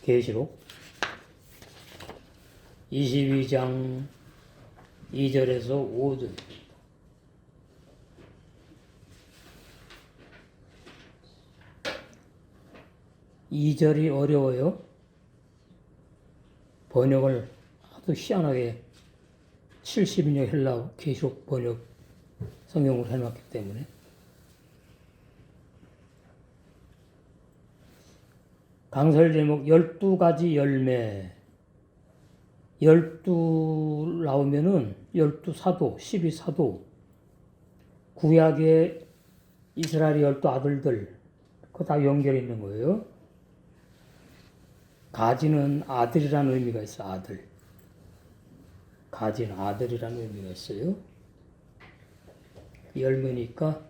계시록 22장 2절에서 5절. 이 절이 어려워요. 번역을 아주 희한하게 70인용 헬라어 계시록 번역 성경으로 해놨기 때문에. 강설 제목 12가지 열매. 12 나오면은 12사도, 12사도, 구약의 이스라엘의 12아들들, 그거 다 연결이 있는 거예요. 가지는 아들이라는 의미가 있어, 아들. 가지는 아들이라는 의미가 있어요. 열매니까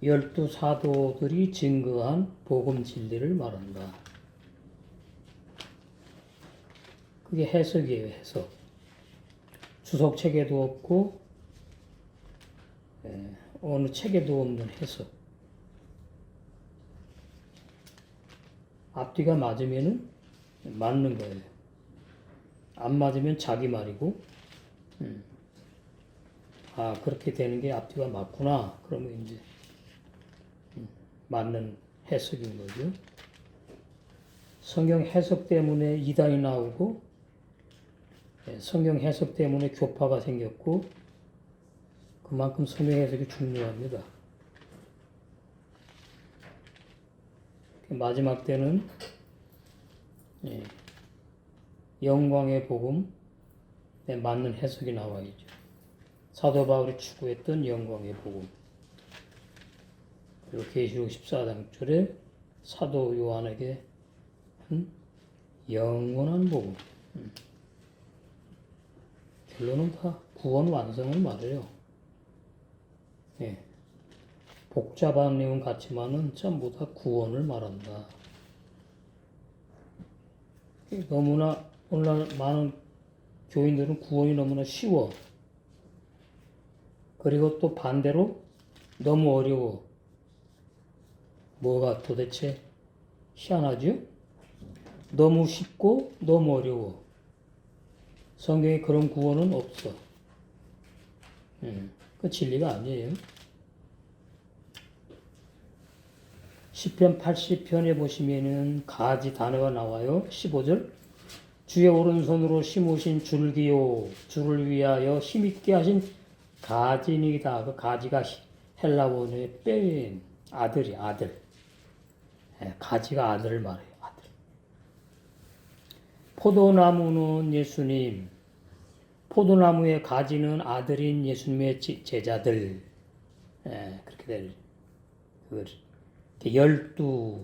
12사도들이 증거한 복음 진리를 말한다. 그게 해석이에요, 해석. 주석 책에도 없고, 어느 책에도 없는 해석. 앞뒤가 맞으면은 맞는 거예요. 안 맞으면 자기 말이고, 아, 그렇게 되는 게 앞뒤가 맞구나. 그러면 이제, 맞는 해석인 거죠. 성경 해석 때문에 이단이 나오고, 성경 해석 때문에 교파가 생겼고, 그만큼 성경 해석이 중요합니다. 마지막 때는 영광의 복음에 맞는 해석이 나와야죠. 사도 바울이 추구했던 영광의 복음. 그리고 계시록 14장 6절에 사도 요한에게 한 영원한 복음. 결론은 다 구원 완성을 말해요. 복잡한 내용 같지만은 전부 다 구원을 말한다. 너무나 오늘날 많은 교인들은 구원이 너무나 쉬워. 그리고 또 반대로 너무 어려워. 뭐가 도대체 희한하죠? 너무 쉽고 너무 어려워. 성경에 그런 구원은 없어. 그 진리가 아니에요. 시편 80편에 보시면은 가지 단어가 나와요. 15절. 주의 오른손으로 심으신 줄기요, 주를 위하여 힘있게 하신 가지니이다. 그 가지가 헬라어의 뼈인 아들이 아들. 가지가 아들을 말해요. 아들. 포도나무는 예수님. 포도나무의 가지는 아들인 예수님의 제자들. 그렇게 될. 열두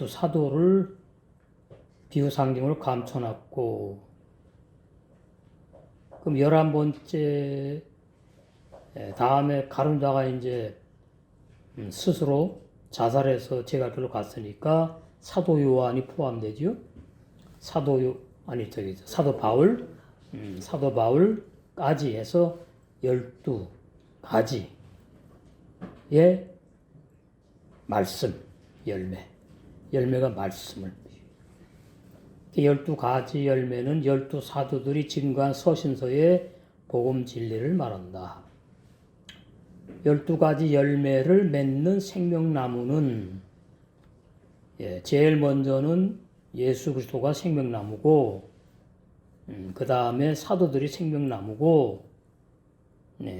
사도를 비유 상징으로 감춰놨고, 그럼 11번째, 다음에 가룟자가 이제 스스로 자살해서 제갈길로 갔으니까 사도 요한이 포함되죠. 사도 바울까지 해서 12가지의 말씀, 열매가 말씀을. 12가지 열매는 12사도들이 증거한 서신서의 복음 진리를 말한다. 12가지 열매를 맺는 생명나무는, 제일 먼저는 예수 그리스도가 생명나무고, 그 다음에 사도들이 생명나무고,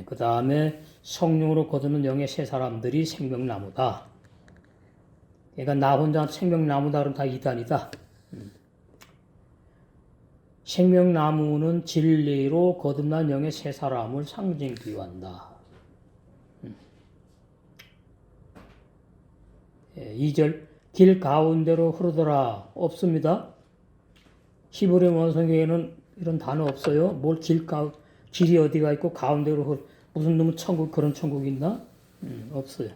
그 다음에 성령으로 거두는 영의 세 사람들이 생명나무다. 그러니까 나 혼자 생명나무다 그러면 다 이단이다. 생명나무는 진리로 거듭난 영의 세 사람을 상징 비유한다. 2절 길 가운데로 흐르더라. 없습니다. 히브리 원성경에는 이런 단어 없어요. 길이 어디가 있고 가운데로 무슨 놈의 천국, 그런 천국이 있나? 없어요.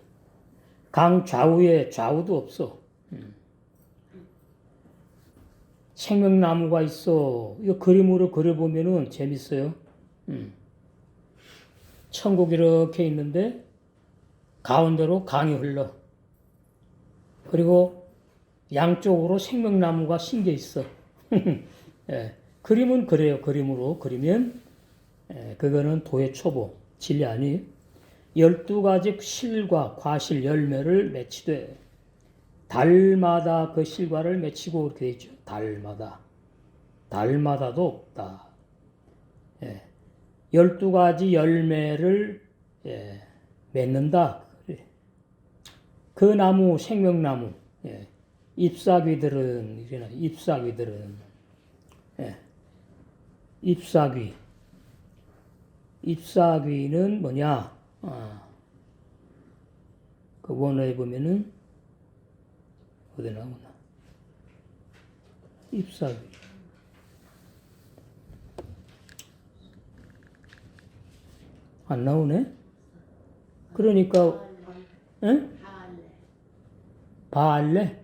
강 좌우에 좌우도 없어. 생명나무가 있어. 이거 그림으로 그려보면은 재밌어요. 천국이 이렇게 있는데 가운데로 강이 흘러. 그리고 양쪽으로 생명나무가 심겨 있어. 예, 그림은 그래요. 그림으로 그리면 그거는 도의 초보, 진리 아니에요. 12가지 실과 과실 열매를 맺히되 달마다 그 실과를 맺히고 이렇게 되어 있죠. 달마다도 없다. 12가지 열매를 맺는다. 그 나무, 생명나무, 잎사귀들은 잎사귀는 뭐냐? 그 원어에 보면은 어디 나오나? 잎사귀. 안 나오네? 그러니까, 응? 바알레?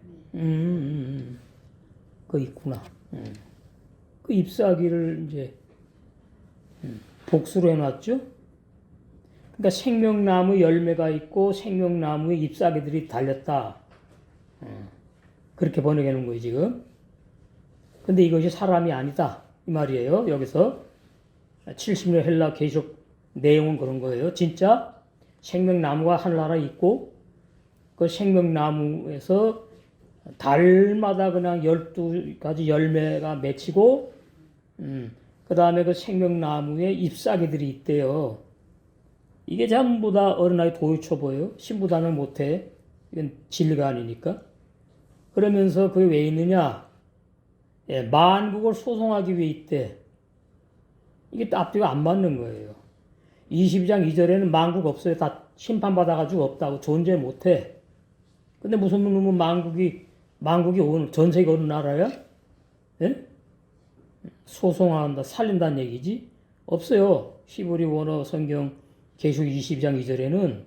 그 있구나. 그 잎사귀를 이제 복수로 해놨죠? 그러니까 생명나무 열매가 있고 생명나무의 잎사귀들이 달렸다. 그렇게 번역해 놓은 거예요, 지금. 근데 이것이 사람이 아니다. 이 말이에요. 여기서 70년 헬라 계시록 내용은 그런 거예요. 진짜 생명나무가 하늘나라에 있고 그 생명나무에서 달마다 그냥 12가지 열매가 맺히고 그 다음에 그 생명나무에 잎사귀들이 있대요. 이게 전부 다 어린아이 도유초보예요. 신부단을 못해. 이건 진리가 아니니까. 그러면서 그게 왜 있느냐? 만국을 소송하기 위해 있대. 이게 앞뒤가 안 맞는 거예요. 22장 2절에는 만국 없어요. 다 심판받아가지고 없다고. 존재 못해. 근데 무슨 놈은 만국이 오늘, 전 세계 어느 나라야? 예? 소송한다, 살린다는 얘기지? 없어요. 히브리 원어 성경 계시록 22장 2절에는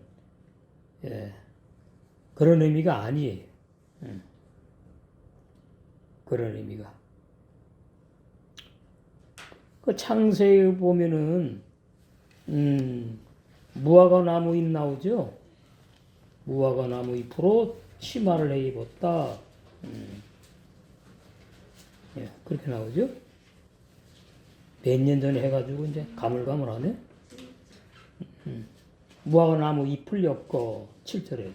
그런 의미가 아니에요. 그런 의미가. 그 창세에 보면은 무화과 나무 잎 나오죠. 무화과 나무 잎으로 치마를 해 입었다. 그렇게 나오죠. 몇 년 전에 해가지고 이제 가물가물하네. 무화과 나무 잎을 엮어 7절에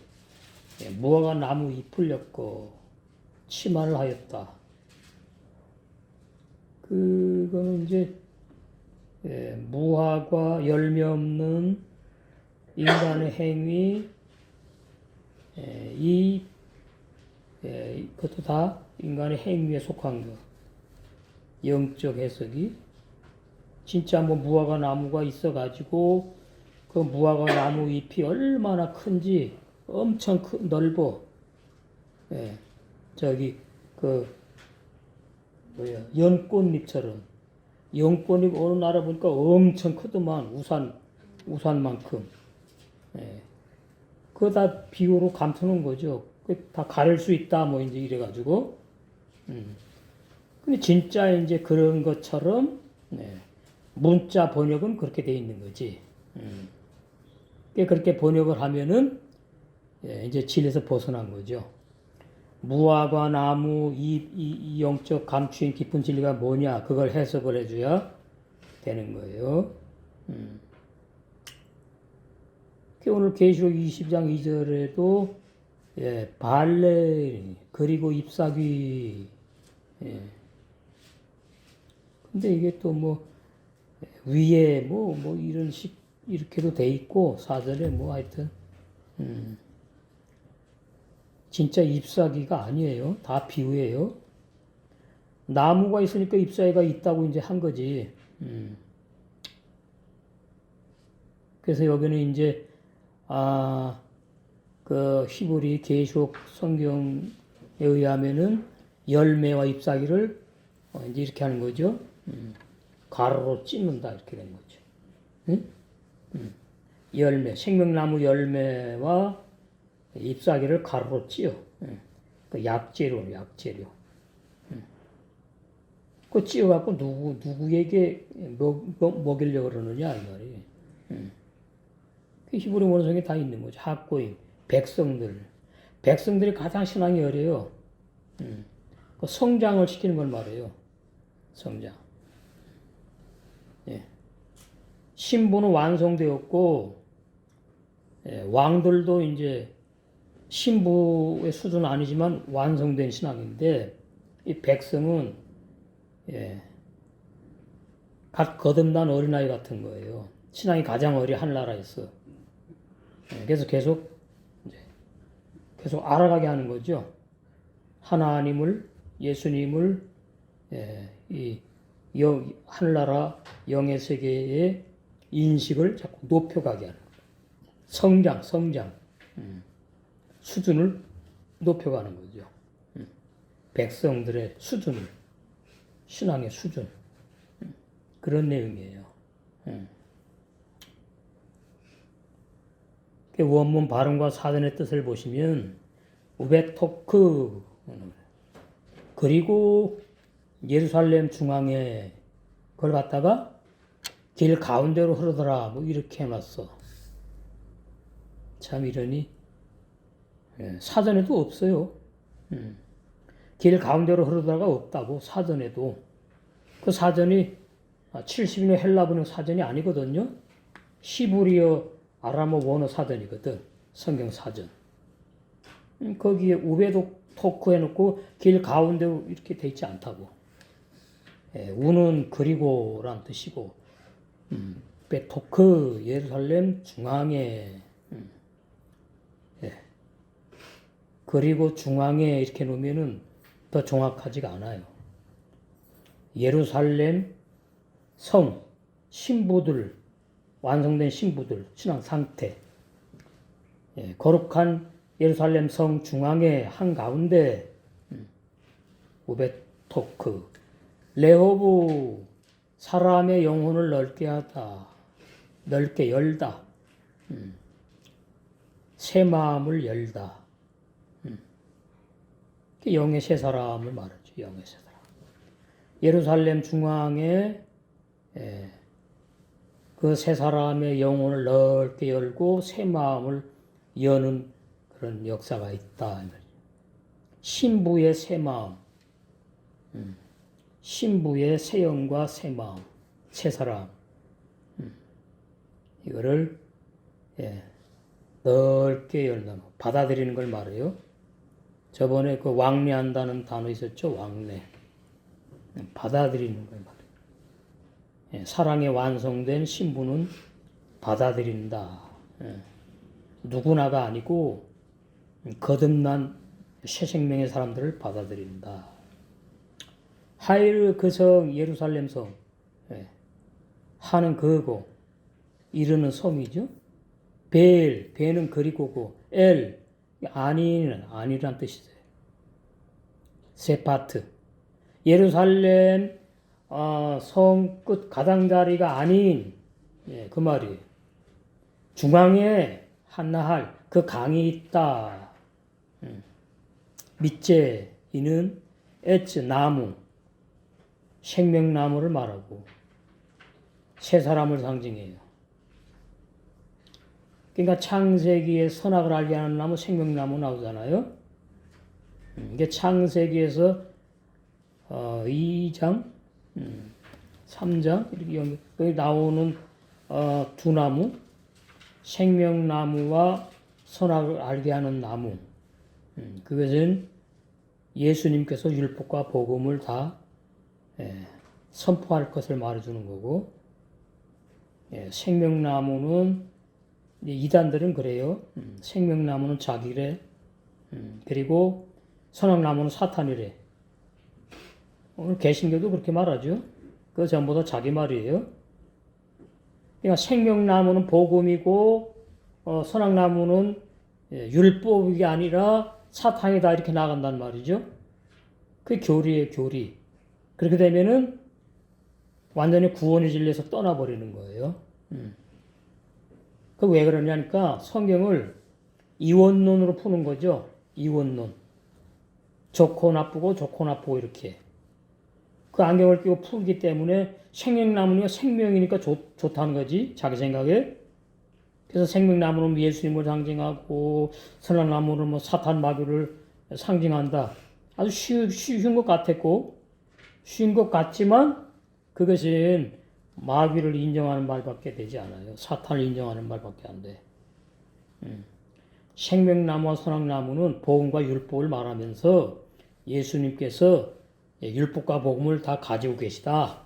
무화과 나무 잎을 엮어 치마를 하였다. 그거는 이제 무화과 열매 없는 인간의 행위, 그것도 다 인간의 행위에 속한 거. 영적 해석이 진짜 뭐 무화과 나무가 있어가지고 그 무화과 나무 잎이 얼마나 큰지 엄청 넓어. 저기 연꽃잎처럼. 연꽃잎 어느 나라 보니까 엄청 크더만. 우산만큼. 그거 다 비유로 감추는 거죠. 다 가릴 수 있다, 뭐, 이제 이래가지고. 근데 진짜 이제 그런 것처럼, 문자 번역은 그렇게 돼 있는 거지. 그렇게 번역을 하면은, 이제 진리에서 벗어난 거죠. 무화과 나무, 이 영적 감추인 깊은 진리가 뭐냐, 그걸 해석을 해줘야 되는 거예요. 오늘 계시록 20장 2절에도 발레 그리고 잎사귀. 근데 이게 또 뭐 위에 뭐 이런 식 이렇게도 돼 있고 4절에 뭐 하여튼 진짜 잎사귀가 아니에요. 다 비유예요. 나무가 있으니까 잎사귀가 있다고 이제 한 거지. 그래서 여기는 이제 그 히브리 계시록 성경에 의하면은 열매와 잎사귀를 이제 이렇게 하는 거죠. 가로로 찢는다 이렇게 되는 거죠. 열매, 생명나무 열매와 잎사귀를 가로로 찧어. 그 약재료. 그 찧어갖고 누구에게 먹이려고 그러느냐 이 말이에요. 그 히브리 원성에 다 있는 거죠. 학고임, 백성들이 가장 신앙이 어려요. 그 성장을 시키는 걸 말해요. 성장. 예. 신부는 완성되었고, 예, 왕들도 이제 신부의 수준은 아니지만 완성된 신앙인데, 이 백성은, 예, 갓 거듭난 어린아이 같은 거예요. 신앙이 가장 어리 하늘나라에서. 예, 그래서 계속 알아가게 하는 거죠. 하나님을, 예수님을, 예, 이 하늘나라 영의 세계의 인식을 자꾸 높여가게 하는 거예요. 성장. 수준을 높여가는 거죠. 백성들의 수준을, 신앙의 수준. 그런 내용이에요. 원문 발음과 사전의 뜻을 보시면 우베토크 그리고 예루살렘 중앙에 그걸 갖다가 길 가운데로 흐르더라 뭐 이렇게 해놨어. 참 이러니 사전에도 없어요. 길 가운데로 흐르더라가 없다고 사전에도. 그 사전이 70인의 헬라분의 사전이 아니거든요. 히브리어 아람어 원어 사전이거든. 성경 사전. 거기에 우베도 토크 해놓고 길 가운데로 이렇게 돼 있지 않다고. 우는 그리고란 뜻이고, 베토크 예루살렘 중앙에, 그리고 중앙에 이렇게 놓으면은 더 정확하지가 않아요. 예루살렘 성 신부들, 완성된 신부들 신앙 상태, 거룩한 예루살렘 성 중앙의 한가운데 우베토크 레호브 사람의 영혼을 넓게 하다, 넓게 열다, 새 마음을 열다. 영의 새 사람을 말하죠. 영의 새 사람. 예루살렘 중앙에 그 새 사람의 영혼을 넓게 열고 새 마음을 여는 그런 역사가 있다. 신부의 새 마음, 신부의 새 영과 새 마음, 새 사람, 이거를 넓게 열는, 받아들이는 걸 말해요. 저번에 그 왕래한다는 단어 있었죠. 왕래. 받아들이는 걸 말해요. 사랑에 완성된 신부는 받아들인다. 누구나가 아니고 거듭난 새 생명의 사람들을 받아들인다. 하일 그 성 예루살렘 성, 하는 그거 이르는 성이죠. 벨은 그리고고, 아니란 뜻이세요. 세파트. 예루살렘 성 끝 가장자리가 아닌, 그 말이에요. 중앙에 한나할 그 강이 있다. 밑에 이는 에츠 나무, 생명나무를 말하고 새 사람을 상징해요. 그러니까 창세기에 선악을 알게 하는 나무 생명나무 나오잖아요. 이게 창세기에서 2장, 3장 이렇게 여기 나오는 두 나무, 생명나무와 선악을 알게 하는 나무. 그것은 예수님께서 율법과 복음을 다 선포할 것을 말해주는 거고, 생명나무는 이단들은 그래요. 생명나무는 자기래. 그리고 선악나무는 사탄이래. 오늘 개신교도 그렇게 말하죠. 그거 전부 다 자기 말이에요. 그러니까 생명나무는 복음이고 선악나무는 율법이 아니라 사탄이다 이렇게 나간단 말이죠. 그게 교리예요, 교리. 그렇게 되면은 완전히 구원의 진리에서 떠나버리는 거예요. 그 왜 그러냐니까 성경을 이원론으로 푸는 거죠. 이원론. 좋고 나쁘고 이렇게. 그 안경을 끼고 풀기 때문에 생명나무는 생명이니까 좋다는 거지. 자기 생각에. 그래서 생명나무는 예수님을 상징하고 선악나무는 뭐 사탄 마귀를 상징한다. 아주 쉬운 것 같았고, 쉬운 것 같지만 그것은 마귀를 인정하는 말밖에 되지 않아요. 사탄을 인정하는 말밖에 안 돼. 생명나무와 선악나무는 복음과 율법을 말하면서 예수님께서 율법과 복음을 다 가지고 계시다.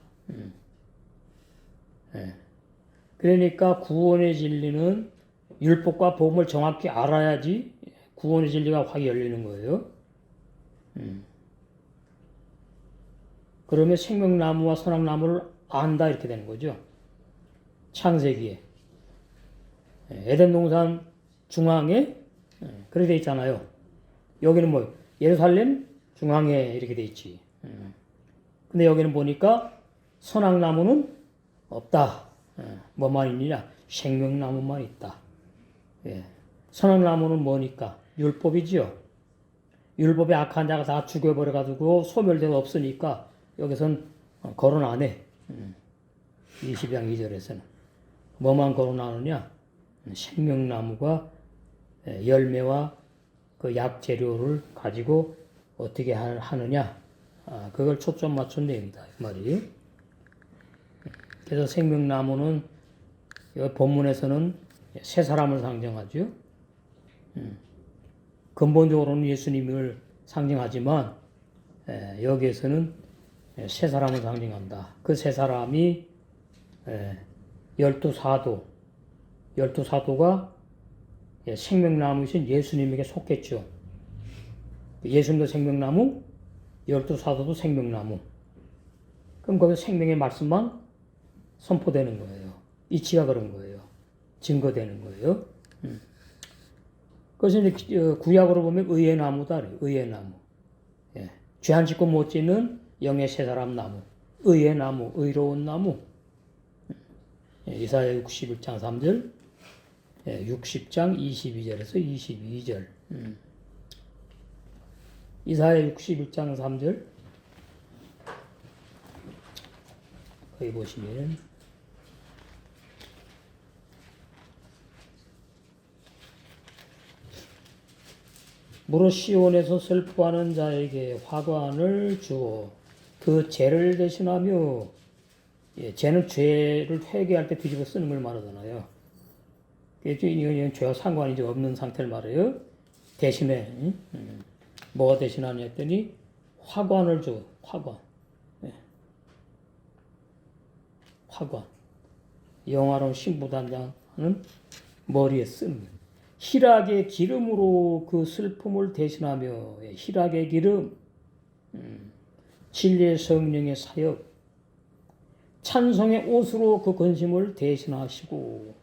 그러니까 구원의 진리는 율법과 복음을 정확히 알아야지 구원의 진리가 확 열리는 거예요. 그러면 생명나무와 선악나무를 안다 이렇게 되는 거죠. 창세기에 에덴 동산 중앙에 그렇게 돼 있잖아요. 여기는 뭐 예루살렘 중앙에 이렇게 돼 있지. 근데 여기는 보니까 선악나무는 없다. 뭐만 있느냐? 생명나무만 있다. 선악나무는 뭐니까? 율법이지요. 율법의 악한 자가 다 죽여버려가지고 소멸되어 없으니까 여기선 거론 안 해. 20장 2절에서는. 뭐만 거론하느냐? 생명나무가 열매와 그 약재료를 가지고 어떻게 하느냐? 그걸 초점 맞춘 내용이다. 이 말이. 그래서 생명나무는 본문에서는 세 사람을 상징하죠. 근본적으로는 예수님을 상징하지만 여기에서는 세 사람을 상징한다. 그 세 사람이 12사도, 12사도가 생명나무이신 예수님에게 속했죠. 예수님도 생명나무, 12사도도 생명나무. 그럼 거기서 생명의 말씀만 선포되는 거예요. 이치가 그런 거예요. 증거되는 거예요. 그것은 이제 구약으로 보면 의의 나무다. 의의 나무. 죄 안 짓고 못 짓는 영의 세 사람 나무. 의의 나무, 의로운 나무. 이사야 61장 3절, 60장 22절에서 22절. 이사야 61장 3절. 거기 보시면 무릇 시온에서 슬퍼하는 자에게 화관을 주어 그 죄를 대신하며, 죄는 죄를 회개할 때 뒤집어 쓰는 걸 말하잖아요. 이건 죄와 상관이 없는 상태를 말해요. 대신에 뭐가 대신하냐 했더니 화관을 줘. 화관. 화관. 영화로운 신부단장은 머리에 쓰는 희락의 기름으로 그 슬픔을 대신하며, 희락의 기름, 진리의 성령의 사역, 찬송의 옷으로 그 근심을 대신하시고.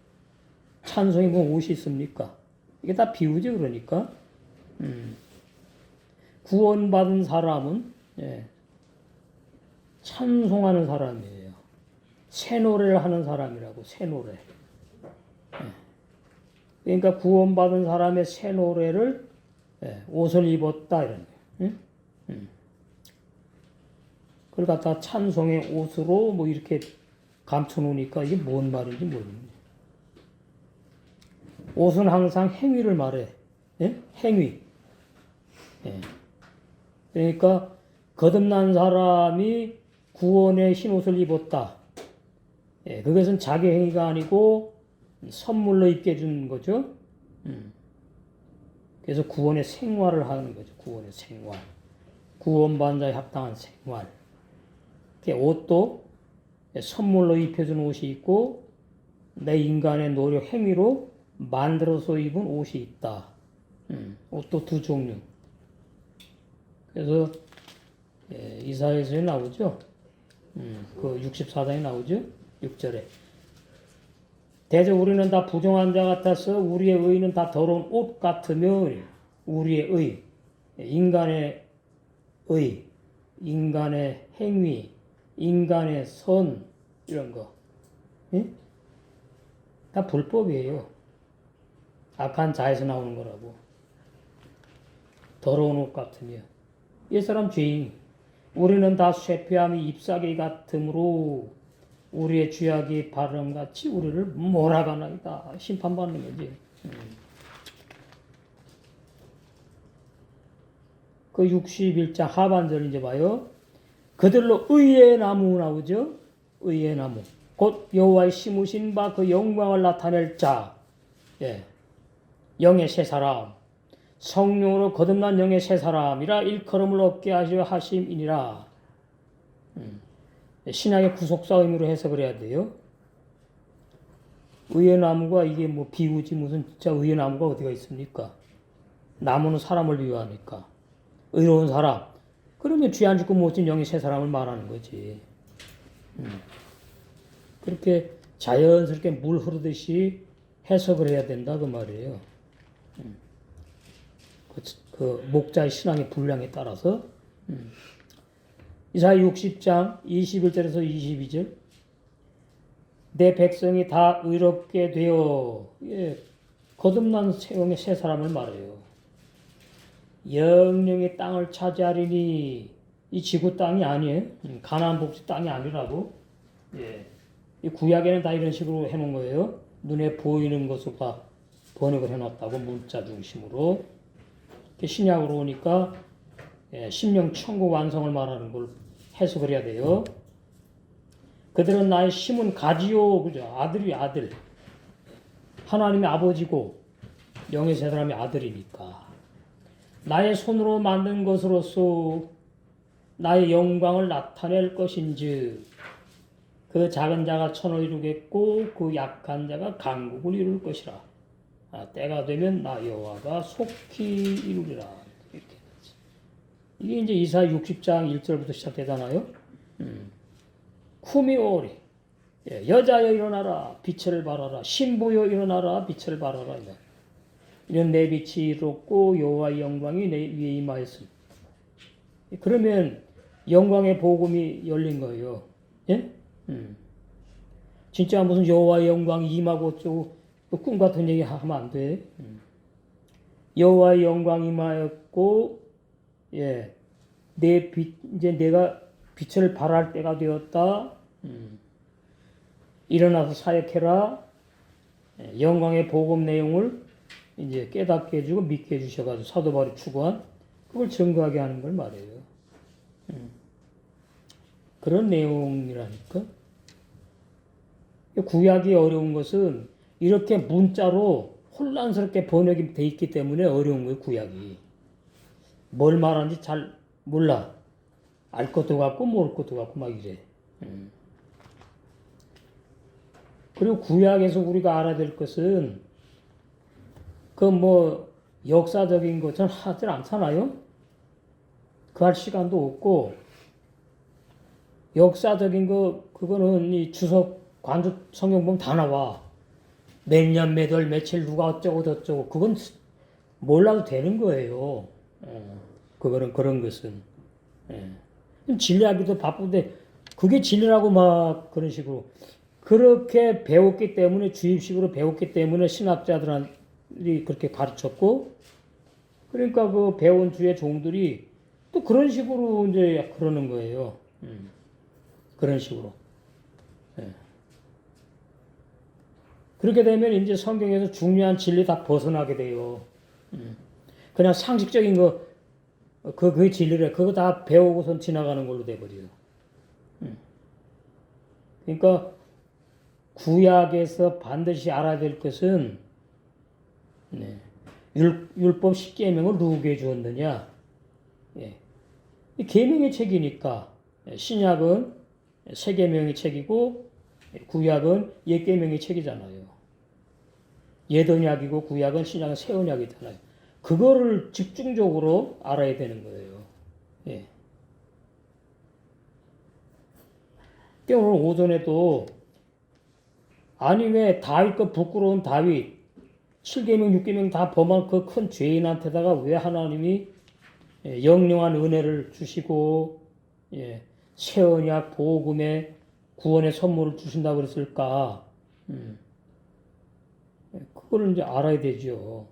찬송이 뭐 옷이 있습니까? 이게 다 비유죠. 그러니까 구원받은 사람은 찬송하는 사람이에요. 새 노래를 하는 사람이라고. 새 노래. 그러니까 구원받은 사람의 새 노래를 옷을 입었다 이런 거예요. 그걸 갖다 찬송의 옷으로 뭐 이렇게 감춰놓으니까 이게 뭔 말인지 모르겠네. 옷은 항상 행위를 말해. 행위. 그러니까 거듭난 사람이 구원의 흰 옷을 입었다. 그것은 자기 행위가 아니고 선물로 입게 해준 거죠. 그래서 구원의 생활을 하는 거죠. 구원의 생활. 구원받은 자에 합당한 생활. 옷도 선물로 입혀준 옷이 있고 내 인간의 노력 행위로 만들어서 입은 옷이 있다. 옷도 두 종류. 그래서 이사야서에 나오죠. 그 64장에 나오죠. 6절에. 대저 우리는 다 부정한 자 같아서 우리의 의는 다 더러운 옷 같으며, 우리의 의, 인간의 의, 인간의 행위, 인간의 선, 이런 거. 다 불법이에요. 악한 자에서 나오는 거라고. 더러운 옷 같으며. 이 사람 죄인. 우리는 다 쇠폐함이 잎사귀 같으므로 우리의 죄악이 바람같이 우리를 몰아가나이다. 심판받는 거지. 그 61장 하반절 이제 봐요. 그들로 의의 나무 나오죠. 의의 나무. 곧 여호와의 심으신 바 그 영광을 나타낼 자. 예. 영의 새 사람. 성령으로 거듭난 영의 새 사람이라 일컬음을 얻게 하시려 하심이니라. 신약의 구속사 의미로 해석을 해야 돼요. 의의 나무가 이게 뭐 비유지 무슨 진짜 의의 나무가 어디가 있습니까? 나무는 사람을 비유하니까. 의로운 사람. 그러면 죄 안 짓고 못진 영의 새 사람을 말하는 거지. 그렇게 자연스럽게 물 흐르듯이 해석을 해야 된다 그 말이에요. 그 목자의 신앙의 분량에 따라서. 이사야 60장 21절에서 22절. 내 백성이 다 의롭게 되어, 예, 거듭난 영의 새 사람을 말해요. 영영의 땅을 차지하리니, 이 지구 땅이 아니에요. 가나안 복지 땅이 아니라고. 예. 이 구약에는 다 이런 식으로 해놓은 거예요. 눈에 보이는 것으로 다 번역을 해놨다고, 문자 중심으로. 신약으로 오니까 예, 심령 천국 완성을 말하는 걸 해석을 해야 돼요. 그들은 나의 심은 가지요, 그죠? 아들이 아들. 하나님의 아버지고 영의 새 사람의 아들이니까. 나의 손으로 만든 것으로서 나의 영광을 나타낼 것인즉 그 작은 자가 천을 이루겠고 그 약한 자가 강국을 이룰 것이라. 때가 되면 나 여호와가 속히 이루리라. 이렇게 이게 이제 이사야 60장 1절부터 시작되잖아요. 쿠미오리, 예, 여자여 일어나라 빛을 발하라. 신부여 일어나라 빛을 발하라. 이런 내 빛이 이롭고 여호와의 영광이 내 위에 임하였음. 그러면 영광의 복음이 열린 거예요. 예? 진짜 무슨 여호와의 영광이 임하고 어쩌고 꿈 같은 얘기 하면 안 돼. 여호와의 영광이 임하였고, 예, 내 빛, 이제 내가 빛을 발할 때가 되었다. 일어나서 사역해라. 예, 영광의 복음 내용을 이제 깨닫게 해주고 믿게 해주셔가지고 사도 바울이 추구한 그걸 증거하게 하는 걸 말해요. 그런 내용이라니까. 구약이 어려운 것은 이렇게 문자로 혼란스럽게 번역이 돼 있기 때문에 어려운 거예요, 구약이. 뭘 말하는지 잘 몰라. 알 것도 같고 모를 것도 같고 막 이래. 그리고 구약에서 우리가 알아야 될 것은 그 뭐 역사적인 것은 하질 않잖아요. 그 할 시간도 없고 역사적인 거 그거는 이 주석 관주 성경 보면 다 나와. 몇 년 몇 월 며칠 누가 어쩌고 저쩌고 그건 몰라도 되는 거예요. 그거는 그런 것은. 진리하기도 바쁜데 그게 진리라고 막 그런 식으로 그렇게 배웠기 때문에 주입식으로 배웠기 때문에 신학자들이 그렇게 가르쳤고 그러니까 그 배운 주의 종들이 또 그런 식으로 이제 그러는 거예요. 그런 식으로. 그렇게 되면 이제 성경에서 중요한 진리 다 벗어나게 돼요. 그냥 상식적인 거, 그 진리를, 그거 다 배우고선 지나가는 걸로 돼버려요. 그러니까, 구약에서 반드시 알아야 될 것은, 네, 율법 10계명을 누구에게 주었느냐? 예. 이 계명의 책이니까, 신약은 세계명의 책이고, 구약은 옛계명의 책이잖아요. 옛언약이고 구약은 신약은 새언약이잖아요. 그거를 집중적으로 알아야 되는 거예요. 예. 오늘 오전에도 아니 왜 다윗 그 부끄러운 다윗 7계명 6계명 다 범한 그 큰 죄인한테다가 왜 하나님이 영영한 은혜를 주시고 새언약 복음의 구원의 선물을 주신다고 그랬을까? 그거를 이제 알아야 되죠.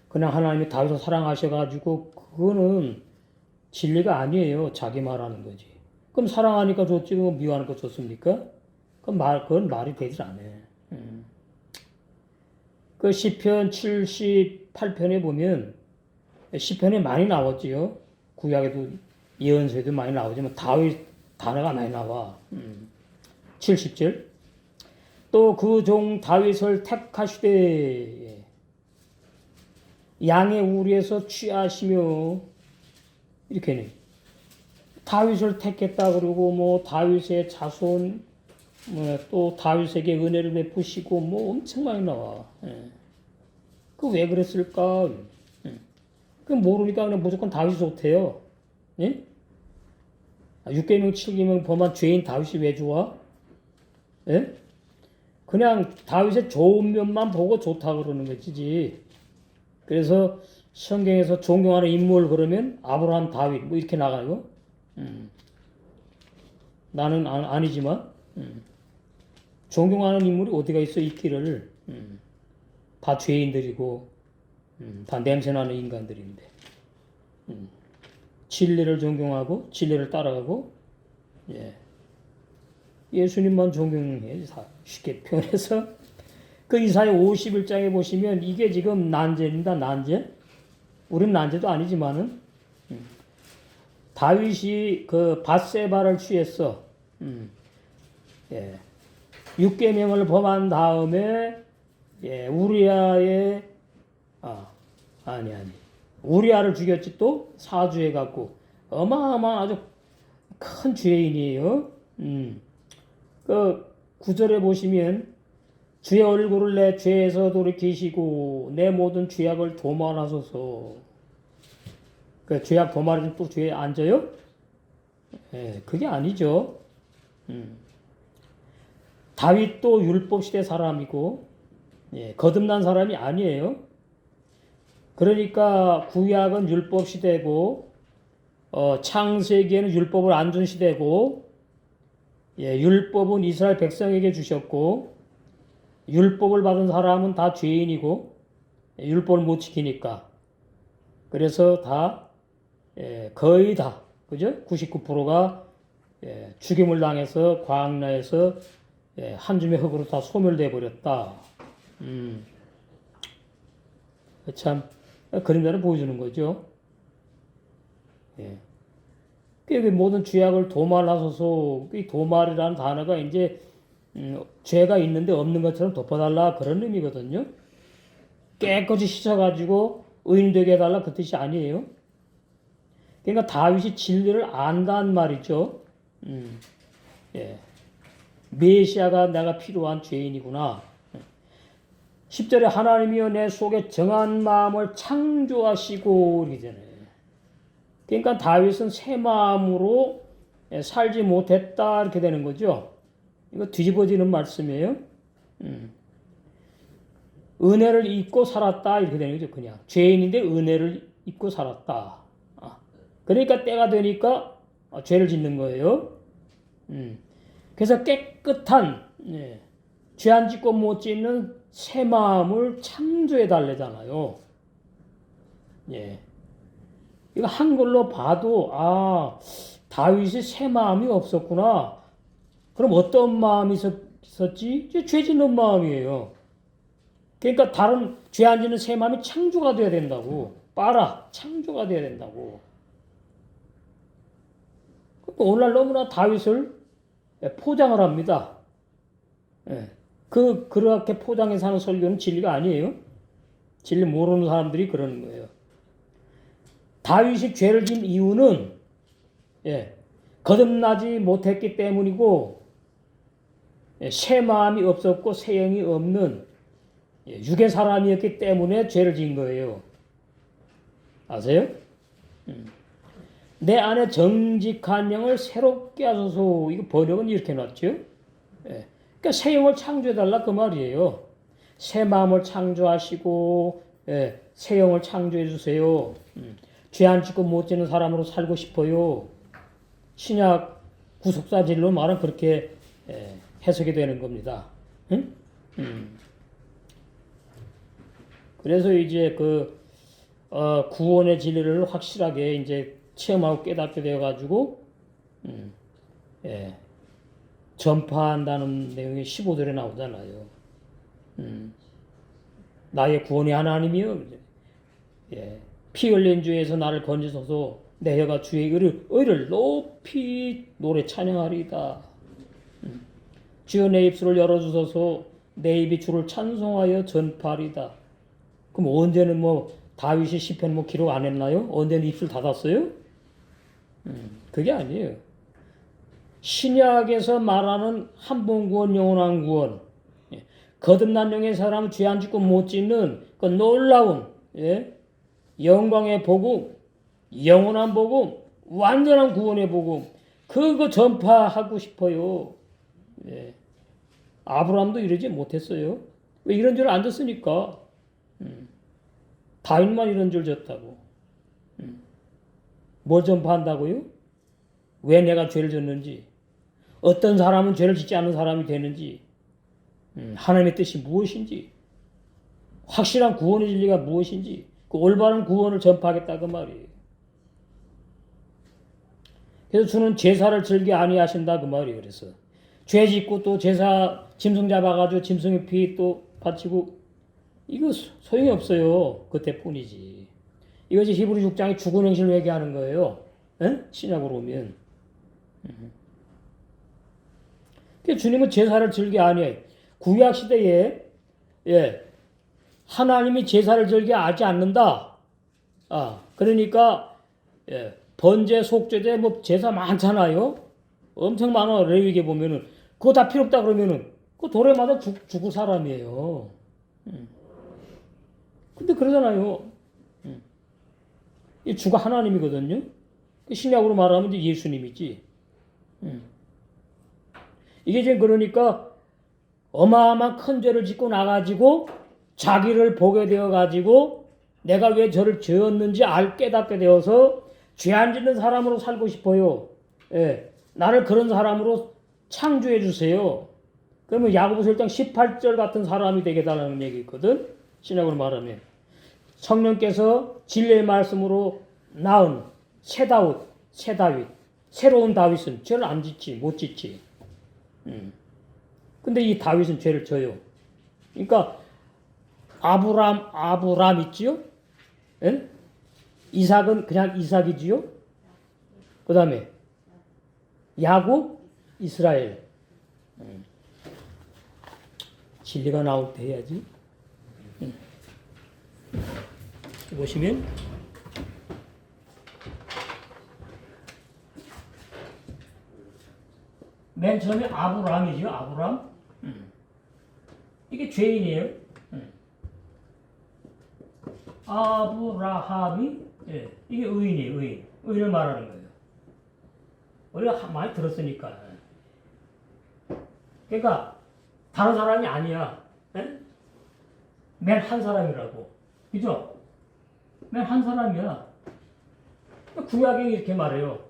그냥 하나님이 다윗을 사랑하셔가지고 그거는 진리가 아니에요. 자기 말하는 거지. 그럼 사랑하니까 좋지, 미워하는 거 좋습니까? 그건 말이 되질 않아요. 그 시편 78편에 보면 시편에 많이 나왔지요. 구약에도 예언서에도 많이 나오지만 다윗 단어가 많이 나와. 70절. 또 그 종 다윗을 택하시되 양의 우리에서 취하시며 이렇게는 다윗을 택했다 그러고 뭐 다윗의 자손 또 다윗에게 은혜를 베푸시고 뭐 엄청 많이 나와. 그 왜 그랬을까? 그 모르니까 그냥 무조건 다윗이 좋대요. 예? 6계명 7계명 범한 죄인 다윗이 왜 좋아? 예? 그냥 다윗의 좋은 면만 보고 좋다 그러는 것이지. 그래서 성경에서 존경하는 인물 그러면 아브라함, 다윗 뭐 이렇게 나가요. 나는 아니지만 존경하는 인물이 어디가 있어 있기를. 다 죄인들이고 다 냄새나는 인간들인데 진리를 존경하고 진리를 따라가고 예수님만 존경해. 쉽게 표현해서 그 이사야 51장에 보시면 이게 지금 난제입니다. 난제. 우린 난제도 아니지만은 다윗이 그 밧세바를 취했어. 6계명을 범한 다음에 우리아의 우리아를 죽였지. 또 사주해 갖고 어마어마한 아주 큰 죄인이에요. 그 9절에 보시면 주의 얼굴을 내 죄에서 돌이키시고 내 모든 죄악을 도말하소서. 그 죄악 도말은 또 죄에 앉아요? 그게 아니죠. 다윗도 율법 시대 사람이고 거듭난 사람이 아니에요. 그러니까 구약은 율법 시대고 창세기에는 율법을 안 준 시대고 율법은 이스라엘 백성에게 주셨고 율법을 받은 사람은 다 죄인이고 율법을 못 지키니까 그래서 다 거의 다 그죠? 99%가 죽임을 당해서 광야에서 한 줌의 흙으로 다 소멸돼 버렸다. 참 그림자를 보여주는 거죠. 그 모든 죄악을 도말하소서. 이 도말이라는 단어가 이제 죄가 있는데 없는 것처럼 덮어달라 그런 의미거든요. 깨끗이 씻어가지고 의인 되게 해달라 그 뜻이 아니에요. 그러니까 다윗이 진리를 안다는 말이죠. 메시아가 내가 필요한 죄인이구나. 10절에 하나님이여 내 속에 정한 마음을 창조하시고 이러잖아요. 그러니까 다윗은 새 마음으로 살지 못했다 이렇게 되는 거죠. 이거 뒤집어지는 말씀이에요. 은혜를 잊고 살았다 이렇게 되는 거죠. 그냥 죄인인데 은혜를 잊고 살았다. 그러니까 때가 되니까 죄를 짓는 거예요. 그래서 깨끗한 죄 안 짓고 못 짓는 새 마음을 창조해 달래잖아요. 이거 한글로 봐도 다윗이 새 마음이 없었구나. 그럼 어떤 마음이 있었지? 죄 짓는 마음이에요. 그러니까 다른 죄 안 짓는 새 마음이 창조가 돼야 된다고. 창조가 돼야 된다고. 오늘날 너무나 다윗을 포장을 합니다. 그렇게 포장해서 하는 설교는 진리가 아니에요. 진리 모르는 사람들이 그러는 거예요. 다윗이 죄를 지은 이유는 거듭나지 못했기 때문이고 새 마음이 없었고 새 영이 없는 육의 사람이었기 때문에 죄를 지은 거예요. 아세요? 내 안에 정직한 영을 새롭게 하소서. 이거 번역은 이렇게 놨죠. 그러니까 새 영을 창조해달라 그 말이에요. 새 마음을 창조하시고 새 영을 창조해 주세요. 죄 안 짓고 못 짓는 사람으로 살고 싶어요. 신약 구속사 진리로 말은 그렇게 해석이 되는 겁니다. 그래서 이제 구원의 진리를 확실하게 이제 체험하고 깨닫게 되어가지고 전파한다는 내용이 15절에 나오잖아요. 나의 구원이 하나님이요. 피 흘린 주에서 나를 건지소서. 내 혀가 주의 의를 높이 노래 찬양하리이다. 주여 내 입술을 열어주소서. 내 입이 주를 찬송하여 전파하리이다. 그럼 언제는 뭐 다윗이 시편 뭐 기록 안 했나요? 언제는 입술 닫았어요? 그게 아니에요. 신약에서 말하는 한번 구원, 영원한 구원, 거듭난 영의 사람 죄 안 짓고 못 짓는 그 놀라운 영광의 복음, 영원한 복음, 완전한 구원의 복음, 그거 전파하고 싶어요. 아브라함도 이러지 못했어요. 왜 이런 줄 안 졌으니까. 다윗만 이런 줄 졌다고. 뭘 전파한다고요? 왜 내가 죄를 졌는지, 어떤 사람은 죄를 짓지 않는 사람이 되는지, 하나님의 뜻이 무엇인지, 확실한 구원의 진리가 무엇인지, 그 올바른 구원을 전파하겠다 그 말이에요. 그래서 주는 제사를 즐겨 아니하신다 그 말이에요. 그래서 죄 짓고 또 제사 짐승 잡아가지고 짐승의 피 또 바치고 이거 소용이 없어요. 그때뿐이지. 이것이 히브리 6장의 죽은 행실을 회개하는 거예요. 신약으로 오면. 주님은 제사를 즐겨 아니해요. 구약 시대에 하나님이 제사를 즐겨 하지 않는다. 그러니까 번제, 속죄제, 뭐 제사 많잖아요. 엄청 많아. 레위기에 보면은 그거 다 필요 없다 그러면은 그 도래마다 죽을 사람이에요. 근데 그러잖아요. 이 주가 하나님이거든요. 신약으로 말하면 이제 예수님이지. 이게 지금 그러니까 어마어마한 큰 죄를 짓고 나가지고 자기를 보게 되어가지고 내가 왜 저를 지었는지 깨닫게 되어서 죄 안 짓는 사람으로 살고 싶어요. 나를 그런 사람으로 창조해 주세요. 그러면 야고보서 1장 18절 같은 사람이 되게 달라는 얘기 있거든. 신약으로 말하면 성령께서 진리의 말씀으로 낳은 새 다윗, 새로운 다윗은 죄를 안 짓지, 못 짓지. 근데 이 다윗은 죄를 져요. 그러니까 아브람 있지요? 이삭은 그냥 이삭이지요? 그 다음에 야곱, 이스라엘. 진리가 나올 때 해야지. 보시면 맨 처음에 아브람이죠. 아브람. 이게 죄인이에요. 아브라함이 이게 의인이에요. 의인을 말하는 거예요. 우리가 많이 들었으니까. 그러니까 다른 사람이 아니야. 맨 한 사람이라고. 그죠? 맨 한 사람이야. 구약에 이렇게 말해요.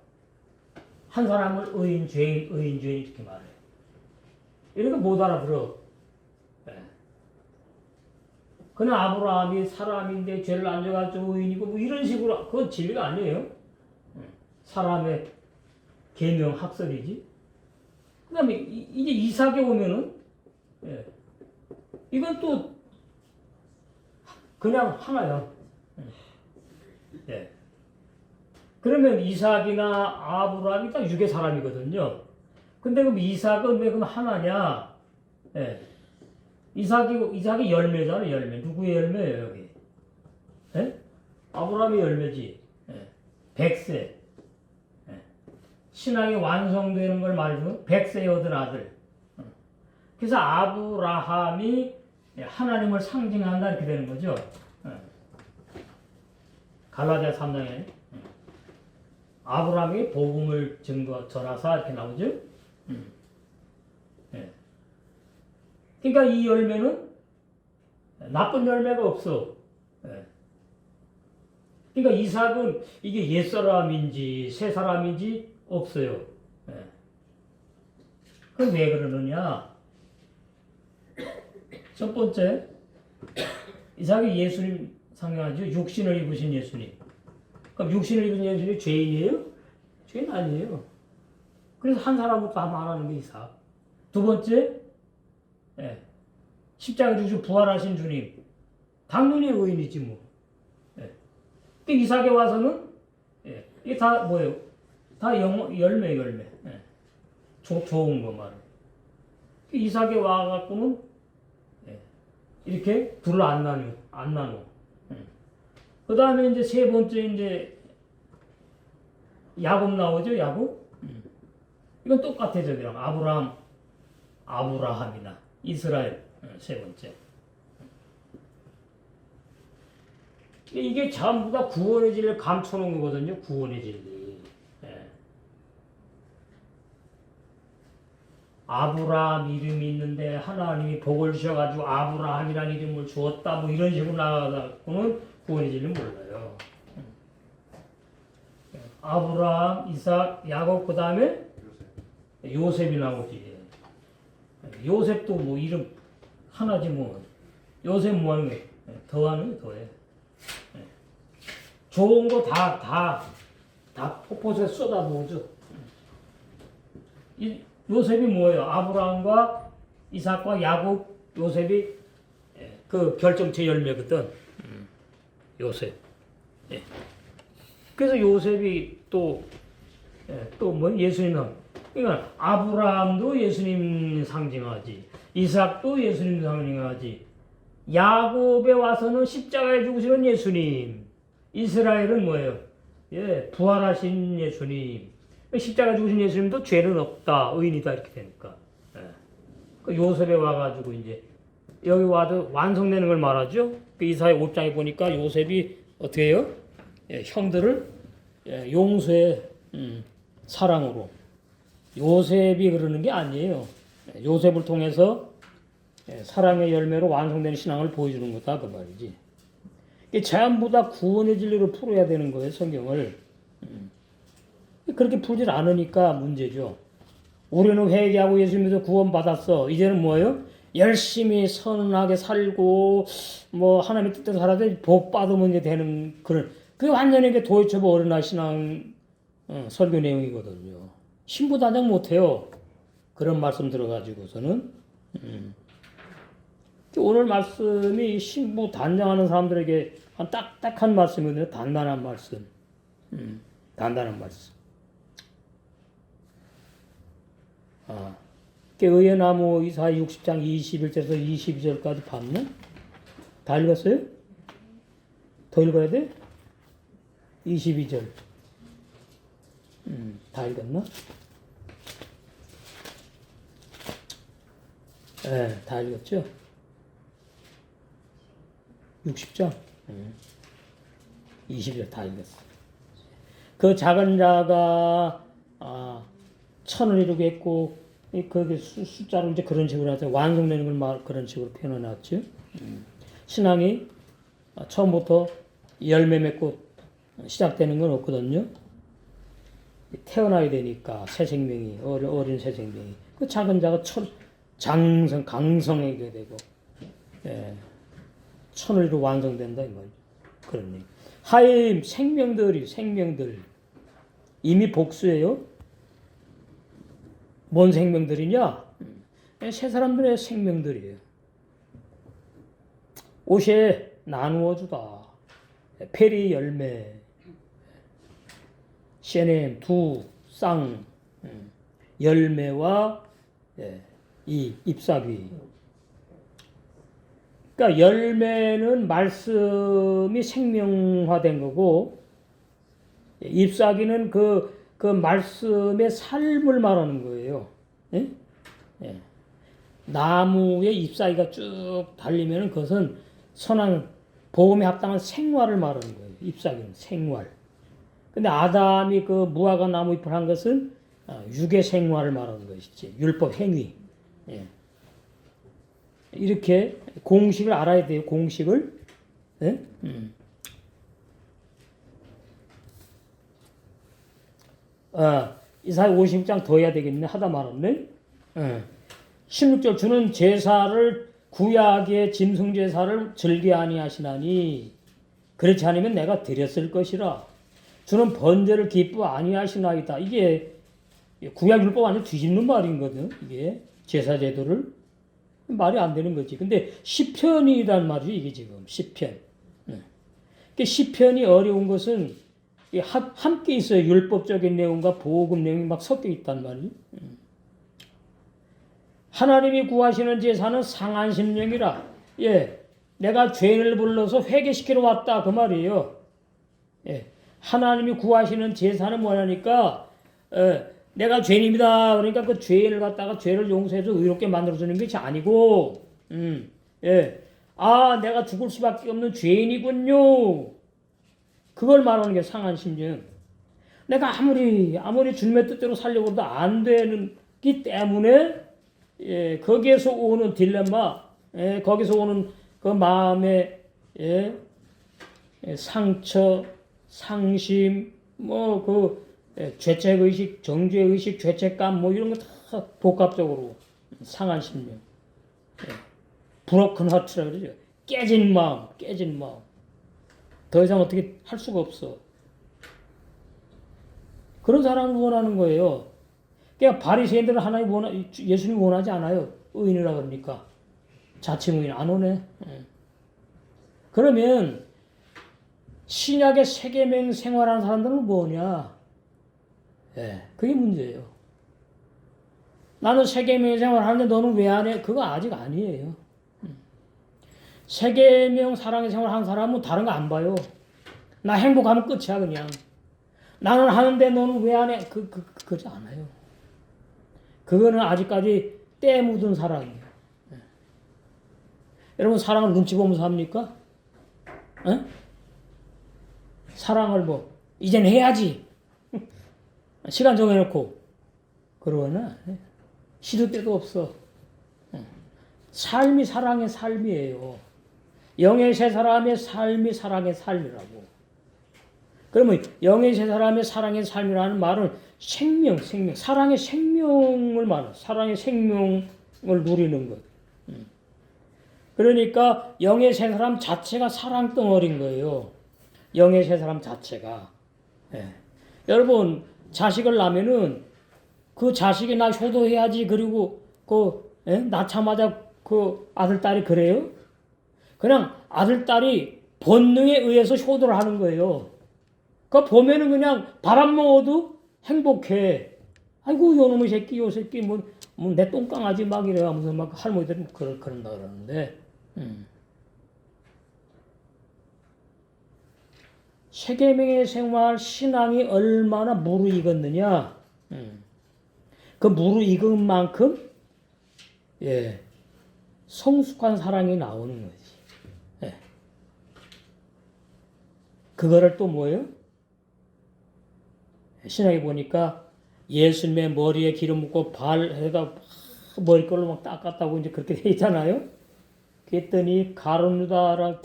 한 사람을 의인, 죄인 이렇게 말해. 이런 거 못 알아들어. 그냥 아브라함이 사람인데 죄를 안 져가지고 의인이고 뭐 이런 식으로 그건 진리가 아니에요. 사람의 계명 학설이지. 그 다음에 이제 이삭에 오면은 이건 또 그냥 하나야. 그러면 이삭이나 아브라함이 딱 육의 사람이거든요. 근데 그럼 이삭은 왜 그럼 하나냐? 이삭이 열매잖아, 열매. 누구의 열매예요, 여기? 아브라함의 열매지. 백세. 신앙이 완성되는 걸 말해주면 백세에 얻은 아들. 그래서 아브라함이 하나님을 상징한다 이렇게 되는 거죠. 갈라디아 3장에 아브라함이 복음을 전하사 이렇게 나오죠. 그러니까 이 열매는 나쁜 열매가 없어. 그러니까 이삭은 이게 옛사람인지 새사람인지 없어요. 그럼 왜 그러느냐? 첫 번째, 이삭이 예수님 상징하죠. 육신을 입으신 예수님. 그럼 육신을 입은 예수님이 죄인이에요? 죄인 아니에요. 그래서 한 사람으로 다 말하는 게 이삭. 두 번째, 십자가 죽으시고 부활하신 주님. 당연히 의인이지 뭐. 이삭에 와서는 이게 다 뭐예요? 다 열매. 좋은 거 말은. 이삭에 와갖고는 이렇게 둘을 안 나눠. 그 다음에 이제 세 번째 이제 야곱 나오죠, 야곱. 이건 똑같아 저기랑 아브라함이나 이스라엘 세 번째. 이게 전부 다 구원의 진리를 감춰놓은 거거든요. 구원의 진리. 아브라함 이름이 있는데 하나님이 복을 주셔가지고 아브라함이라는 이름을 주었다 뭐 이런 식으로 나가고는 구원의 진리를 몰라요. 아브라함, 이삭, 야곱 그 다음에 요셉이 나오지. 요셉도 뭐 이름 하나지 뭐. 요셉 뭐 하는 거야? 더하는 거야, 더해. 좋은 거 다 폭포수에 쏟아부어줘. 요셉이 뭐예요? 아브라함과 이삭과 야곱, 요셉이 그 결정체 열매거든. 요셉. 그래서 요셉이 또 뭐 예수님 그러니까 아브라함도 예수님 상징하지, 이삭도 예수님 상징하지, 야곱에 와서는 십자가에 죽으시는 예수님, 이스라엘은 뭐예요? 부활하신 예수님. 십자가 죽으신 예수님도 죄는 없다, 의인이다 이렇게 되니까. 그 요셉에 와가지고 이제 여기 와도 완성되는 걸 말하죠. 그 이사야 5장에 보니까 요셉이 어떻게 해요? 형들을 용서의 사랑으로. 요셉이 그러는 게 아니에요. 요셉을 통해서 사랑의 열매로 완성되는 신앙을 보여주는 거다 그 말이지. 이게 전부 다 구원의 진리로 풀어야 되는 거예요, 성경을. 그렇게 풀질 않으니까 문제죠. 우리는 회개하고 예수 믿어 구원받았어. 이제는 뭐예요? 열심히 선하게 살고 뭐 하나님의 뜻대로 살아야 돼. 복 받으면 이제 되는 그런, 그게 완전히 게 도이처브 어린아 신앙 설교 내용이거든요. 신부 단장 못해요. 그런 말씀 들어가지고서는. 오늘 말씀이 신부 단장하는 사람들에게 한 딱딱한 말씀이거든요. 단단한 말씀. 단단한 말씀. 의의 나무 이사야 60장 21절에서 22절까지 봤나? 다 읽었어요? 더 읽어야 돼? 22절. 다 읽었나? 네, 다 읽었죠? 60장? 20절 다 읽었어. 그 작은 자가, 천을 이루겠고, 그 숫자로 이제 그런 식으로 하죠. 완성되는 걸 그런 식으로 표현해 놨죠. 신앙이 처음부터 열매 맺고 시작되는 건 없거든요. 태어나야 되니까 새 생명이, 어린 새 생명이. 그 작은 자가 강성하게 되고, 천을 이루 완성된다, 이 말이죠. 그런 얘기. 하임, 생명들. 이미 복수예요. 뭔 생명들이냐? 새 사람들의 생명들이에요. 옷에 나누어 주다. 페리 열매. 셰넴 쌍 열매와 이 잎사귀. 그러니까 열매는 말씀이 생명화된 거고, 잎사귀는 그 말씀의 삶을 말하는 거예요. 예? 나무의 잎사귀가 쭉 달리면 그것은 선한 복음에 합당한 생활을 말하는 거예요. 잎사귀는 생활. 근데 아담이 그 무화과 나무 잎을 한 것은 육의 생활을 말하는 것이지. 율법 행위. 이렇게 공식을 알아야 돼요. 공식을. 이사야 50장 더 해야 되겠네. 하다 말았네. 16절 주는 제사를 구약의 짐승 제사를 즐겨 아니하시나니 그렇지 않으면 내가 드렸을 것이라. 주는 번제를 기뻐 아니하시나이다. 이게 구약 율법 완전 뒤집는 말이거든. 이게 제사 제도를 말이 안 되는 거지. 근데 시편이란 말이죠. 이게 지금 시편. 시편이 어려운 것은 함께 있어요. 율법적인 내용과 복음 내용이 막 섞여 있단 말이에요. 하나님이 구하시는 제사는 상한 심령이라. 예, 내가 죄를 불러서 회개시키러 왔다 그 말이에요. 예, 하나님이 구하시는 제사는 뭐냐니까 내가 죄인입니다. 그러니까 그 죄를 갖다가 죄를 용서해서 의롭게 만들어주는 것이 아니고 예, 내가 죽을 수밖에 없는 죄인이군요. 그걸 말하는 게 상한 심령. 내가 아무리 주님의 뜻대로 살려고 해도 안 되기 때문에 거기에서 오는 딜레마, 거기서 오는 그 마음의 상처, 상심, 죄책의식, 정죄의식, 죄책감, 이런 거 다 복합적으로 상한 심령. 브로큰 하트라 그러죠. 깨진 마음. 더 이상 어떻게 할 수가 없어. 그런 사람을 원하는 거예요. 그러니까 바리새인들은 예수님 원하지 않아요. 의인이라 그러니까. 자칭 의인 안 오네. 그러면 신약의 세계명 생활하는 사람들은 뭐냐? 그게 문제예요. 나는 세계명 생활하는데 너는 왜 안 해? 그거 아직 아니에요. 세계명 사랑의 생활하는 사람은 다른 거 안 봐요. 나 행복하면 끝이야 그냥. 나는 하는데 너는 왜 안 해? 그거지 않아요. 그거는 아직까지 때 묻은 사랑이에요. 여러분 사랑을 눈치 보면서 합니까? 사랑을 이젠 해야지. 시간 정해놓고 그러나 시도 때도 없어. 삶이 사랑의 삶이에요. 영의 세 사람의 삶이 사랑의 삶이라고. 그러면 영의 세 사람의 사랑의 삶이라는 말은 생명, 사랑의 생명을 말해. 사랑의 생명을 누리는 것. 그러니까 영의 세 사람 자체가 사랑 덩어리인 거예요. 영의 세 사람 자체가. 여러분 자식을 낳으면은 그 자식이 나 효도해야지. 그리고 낳자마자 그 아들 딸이 그래요? 그냥 아들 딸이 본능에 의해서 효도를 하는 거예요. 보면은 그냥 밥 안 먹어도 행복해. 아이고 요놈의 새끼 요 새끼 내 똥강아지 막 이래 하면서 막 할머니들은 그런다 그러는데 세계명의 생활 신앙이 얼마나 무르익었느냐. 그 무르익은 만큼 성숙한 사랑이 나오는 거지. 그거를 또 뭐예요? 신약에 보니까 예수님의 머리에 기름 붓고 발에다 머리걸로 막 닦았다고 이제 그렇게 돼 있잖아요. 그랬더니 가룟유다랑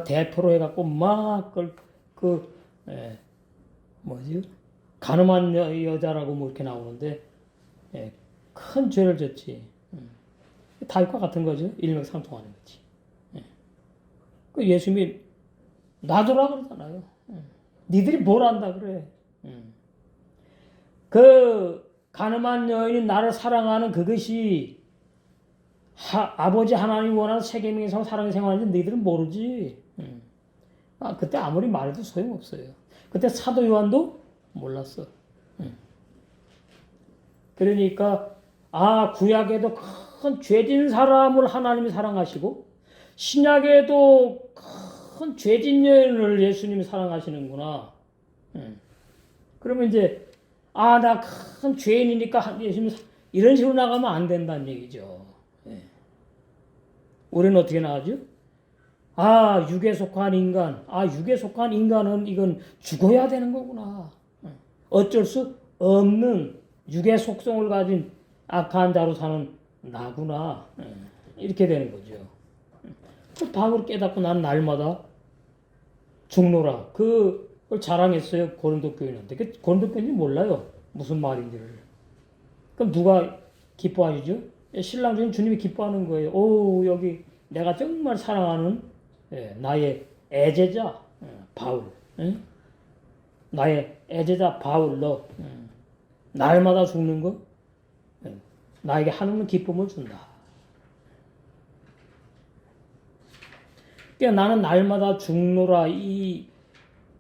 대표로 해갖고 막 가늠한 여자라고 이렇게 나오는데 큰 죄를 졌지. 다윗과 같은 거죠. 일맥상통하는 거지. 그 예수님이 놔두라 그러잖아요. 니들이 뭘 안다 그래. 그 가늠한 여인이 나를 사랑하는 그것이 아버지 하나님이 원하는 세계명의 사랑의 생활인지 너희들은 모르지. 그때 아무리 말해도 소용없어요. 그때 사도 요한도 몰랐어. 그러니까 구약에도 큰 죄진 사람을 하나님이 사랑하시고 신약에도 큰 죄진 여인을 예수님이 사랑하시는구나. 그러면 이제 나 큰 죄인이니까 예수님 이런 식으로 나가면 안 된다는 얘기죠. 우리는 어떻게 나가죠? 육에 속한 인간. 육에 속한 인간은 이건 죽어야 되는 거구나. 어쩔 수 없는 육의 속성을 가진 악한 자로 사는 나구나. 이렇게 되는 거죠. 바울을 깨닫고 난 날마다 죽노라. 그걸 자랑했어요. 고린도 교인한테. 고린도 교인이 몰라요. 무슨 말인지를. 그럼 누가 기뻐하시죠? 신랑 중에 주님이 기뻐하는 거예요. 여기 내가 정말 사랑하는 나의 애제자 바울. 나의 애제자 바울 너 날마다 죽는 거 나에게 하나님은 기쁨을 준다. 그러니까 나는 날마다 죽노라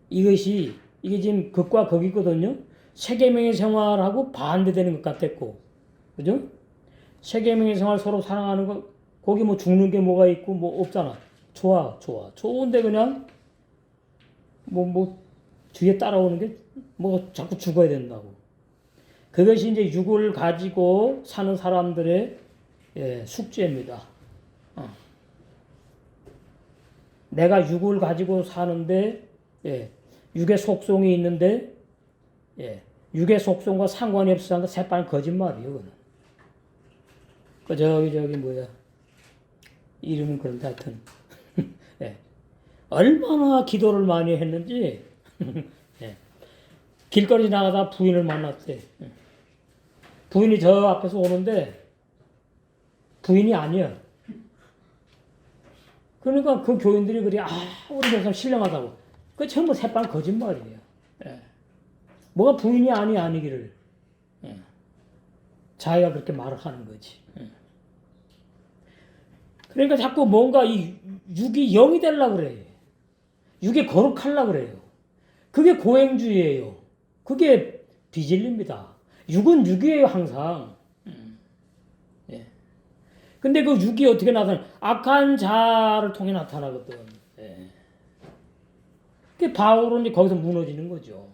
이것이 이게 지금 극과 극이거든요. 세계명의 생활하고 반대되는 것 같았고, 그죠? 세계명의 생활 서로 사랑하는 거 거기 뭐 죽는 게 뭐가 있고 뭐 없잖아. 좋아. 좋은데 그냥 뭐 뒤에 따라오는 게 뭐 자꾸 죽어야 된다고. 그것이 이제 육을 가지고 사는 사람들의 숙제입니다. 내가 육을 가지고 사는데 육의 속성이 있는데 육의 속성과 상관이 없어 하는 거 새빨간 거짓말이에요. 그거는. 그 저기 뭐야 이름은 그런데 하여튼 얼마나 기도를 많이 했는지 길거리 나가다 부인을 만났대. 부인이 저 앞에서 오는데 부인이 아니야. 그러니까 그 교인들이 그래, 우리 목사님 신령하다고. 그 전부 새빨간 거짓말이에요. 뭐가 부인이 아니기를. 자기가 그렇게 말을 하는 거지. 그러니까 자꾸 뭔가 이 육이 영이 되려고 그래. 육이 거룩하려고 그래요. 그게 고행주의예요. 그게 비진리입니다. 육은 육이에요, 항상. 근데 그 육이 어떻게 나타나? 악한 자를 통해 나타나거든. 그 바울은 거기서 무너지는 거죠.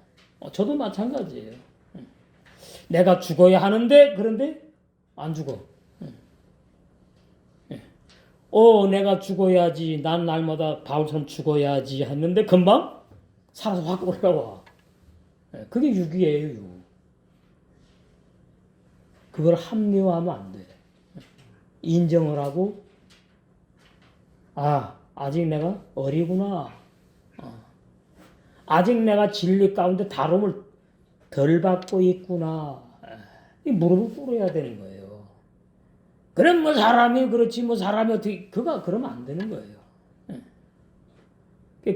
저도 마찬가지예요. 내가 죽어야 하는데, 그런데 안 죽어. 내가 죽어야지. 난 날마다 바울처럼 죽어야지 했는데 금방 살아서 확 올라와. 그게 육이에요, 육. 그걸 합리화하면 안 돼. 인정을 하고, 아직 내가 어리구나. 아직 내가 진리 가운데 다름을 덜 받고 있구나. 이 무릎을 꿇어야 되는 거예요. 그럼 뭐 사람이 그렇지, 뭐 사람이 어떻게, 그러면 안 되는 거예요.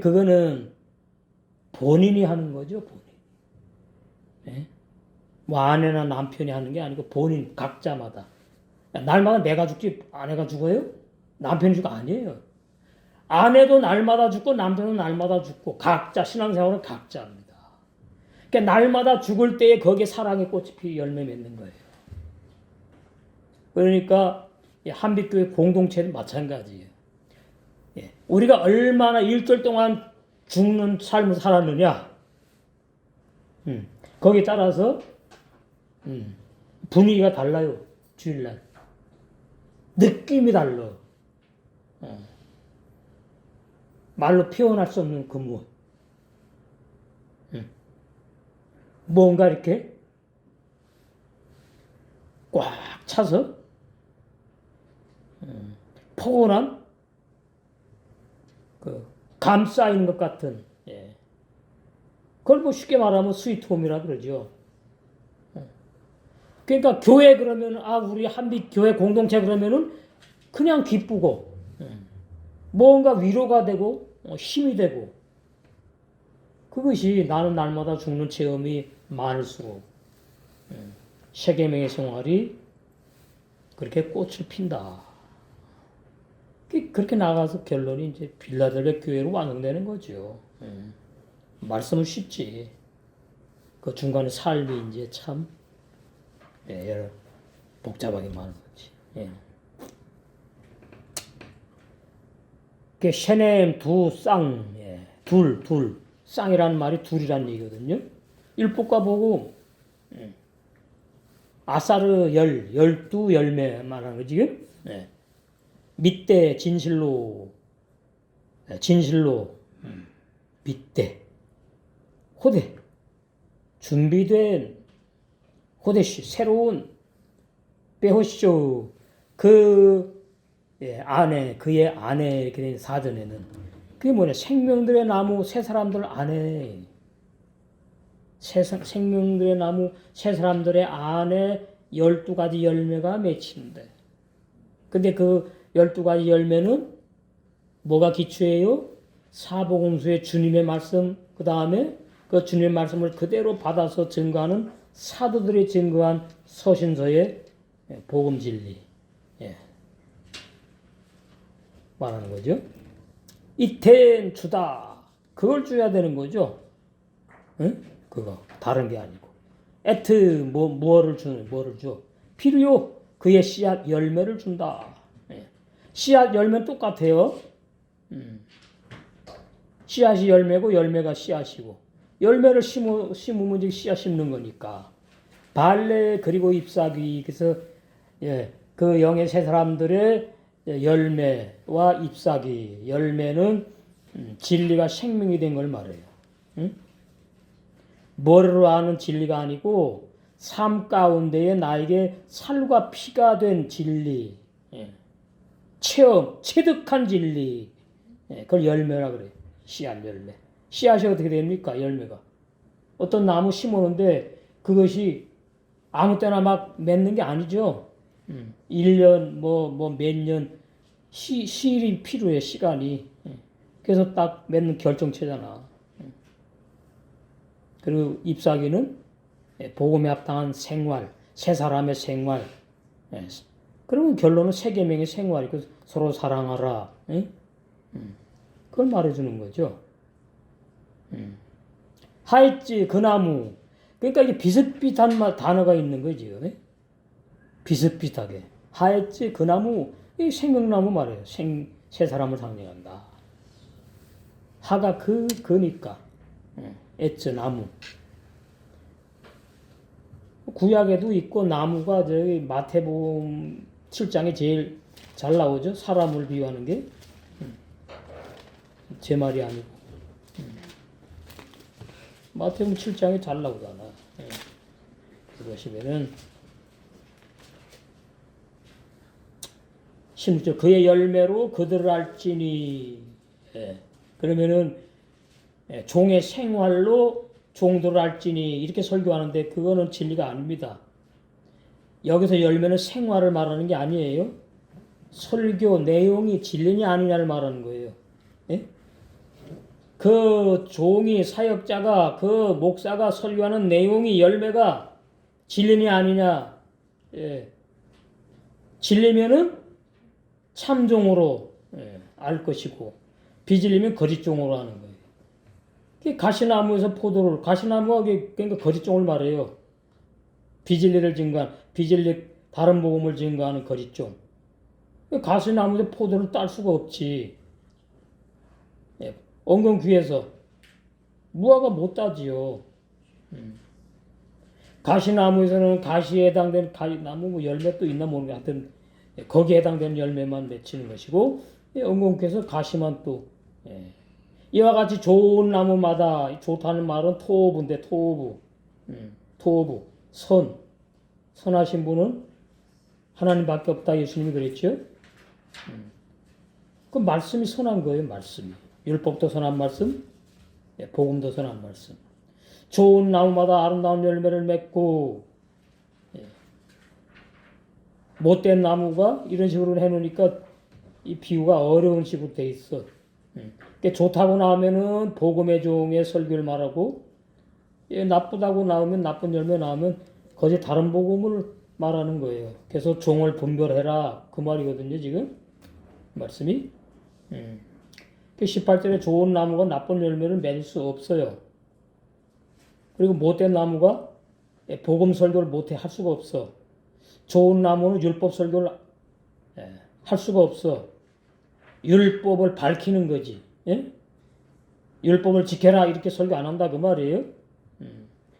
그거는 본인이 하는 거죠, 본인. 뭐 아내나 남편이 하는 게 아니고 본인 각자마다. 날마다 내가 죽지 아내가 죽어요? 남편이 죽어? 아니에요. 아내도 날마다 죽고 남편은 날마다 죽고 각자 신앙생활은 각자입니다. 그러니까 날마다 죽을 때에 거기에 사랑의 꽃이 피 열매 맺는 거예요. 그러니까 한빛교회 공동체는 마찬가지예요. 우리가 얼마나 일주일 동안 죽는 삶을 살았느냐, 거기에 따라서 분위기가 달라요. 주일날 느낌이 달라. 말로 표현할 수 없는 근무. 뭔가 이렇게 꽉 차서 포근한 감싸이는 것 같은. 그걸 뭐 쉽게 말하면 스위트홈이라 그러죠. 그러니까 교회 그러면 우리 한빛 교회 공동체 그러면은 그냥 기쁘고 뭔가 위로가 되고 힘이 되고 그것이 나는 날마다 죽는 체험이 많을수록 세계명의 생활이 그렇게 꽃을 핀다. 그렇게 나가서 결론이 이제 빌라델베 교회로 완성되는 거죠. 말씀은 쉽지. 그 중간에 삶이 이제 참 여러 복잡하게 많은 거지. 그 셰넴 두 쌍, 둘 쌍이라는 말이 둘이라는 얘기거든요. 율법과 보고 아사르 열두 열매 말하는 거 지금. 밑대 진실로 밑대 호대 준비된 호대시 새로운 빼호쇼 안에 그의 안에 이렇게 된 사전에는 그게 뭐냐 생명들의 나무 새 사람들 안에 생명들의 나무 새 사람들의 안에 12가지 열매가 맺힌대. 근데 그 12가지 열매는 뭐가 기초예요? 사복음서의 주님의 말씀, 그 다음에 그 주님의 말씀을 그대로 받아서 증거하는 사도들이 증거한 서신서의 복음 진리 말하는 거죠. 이텐 주다. 그걸 줘야 되는 거죠. 응? 그거 다른 게 아니고. 에트 뭐를 주는 뭐를 줘? 필요 그의 씨앗 열매를 준다. 예. 씨앗 열매는 똑같아요. 씨앗이 열매고 열매가 씨앗이고 열매를 심으면 이제 씨앗 심는 거니까. 발레 그리고 잎사귀 그래서 예, 그 영의 세 사람들의 열매와 잎사귀 열매는 진리가 생명이 된 걸 말해요. 응? 머리로 아는 진리가 아니고 삶 가운데에 나에게 살과 피가 된 진리, 예. 체험, 체득한 진리, 예. 그걸 열매라 그래요. 씨앗 열매. 씨앗이 어떻게 됩니까? 열매가. 어떤 나무 심었는데 그것이 아무 때나 막 맺는 게 아니죠. 1년, 몇 년, 시일이 필요해, 시간이. 그래서 딱 맺는 결정체잖아. 그리고 잎사귀는 복음에 합당한 생활, 세 사람의 생활. 그러면 결론은 세 계명의 생활이고 서로 사랑하라. 그걸 말해주는 거죠. 하였지 그 나무. 그러니까 이게 비슷비슷한 단어가 있는 거지요. 비슷비슷하게. 하였지 그 나무. 이 생명나무 말이에요. 세 사람을 상징한다. 하가 그니까. 엣즈 나무. 구약에도 있고 나무가 저기 마태복음 7장에 제일 잘 나오죠. 사람을 비유하는 게. 제 말이 아니고. 마태복음 7장에 잘 나오잖아. 그러시면은 16절 그의 열매로 그들을 알지니. 그러면은 종의 생활로 종들을 알지니 이렇게 설교하는데 그거는 진리가 아닙니다. 여기서 열매는 생활을 말하는 게 아니에요. 설교 내용이 진리냐 아니냐를 말하는 거예요. 그 종이 사역자가 그 목사가 설교하는 내용이 열매가 진리냐 아니냐. 진리면은 참종으로 알 것이고 비진리면 거짓종으로 하는 거예요. 가시나무에서 포도를 가시나무가 그러니까 거짓종을 말해요. 비진리를 증거한 비진리 다른 복음을 증거하는 거짓종. 가시나무에서 포도를 딸 수가 없지. 엉겅 귀에서 무화과 못 따지요. 가시나무에서는 가시에 해당되는 가시나무 뭐 열매 또 있나 모르겠는데 하여튼 거기에 해당되는 열매만 맺히는 것이고 엉겅 귀에서 가시만 또 이와 같이 좋은 나무마다 좋다는 말은 토부인데 토부 선하신 분은 하나님밖에 없다 예수님이 그랬죠. 그 말씀이 선한 거예요. 말씀이 율법도 선한 말씀, 복음도 선한 말씀. 좋은 나무마다 아름다운 열매를 맺고 못된 나무가 이런 식으로 해놓으니까 이 비유가 어려운 식으로 돼 있어. 좋다고 나오면은 복음의 종의 설교를 말하고 나쁘다고 나오면 나쁜 열매 나오면 거기 다른 복음을 말하는 거예요. 그래서 종을 분별해라 그 말이거든요. 지금 말씀이 18절에 좋은 나무가 나쁜 열매를 맺을 수 없어요. 그리고 못된 나무가 복음 설교를 못해 할 수가 없어. 좋은 나무는 율법 설교를 할 수가 없어. 율법을 밝히는 거지. 율법을 지켜라 이렇게 설교 안 한다 그 말이에요.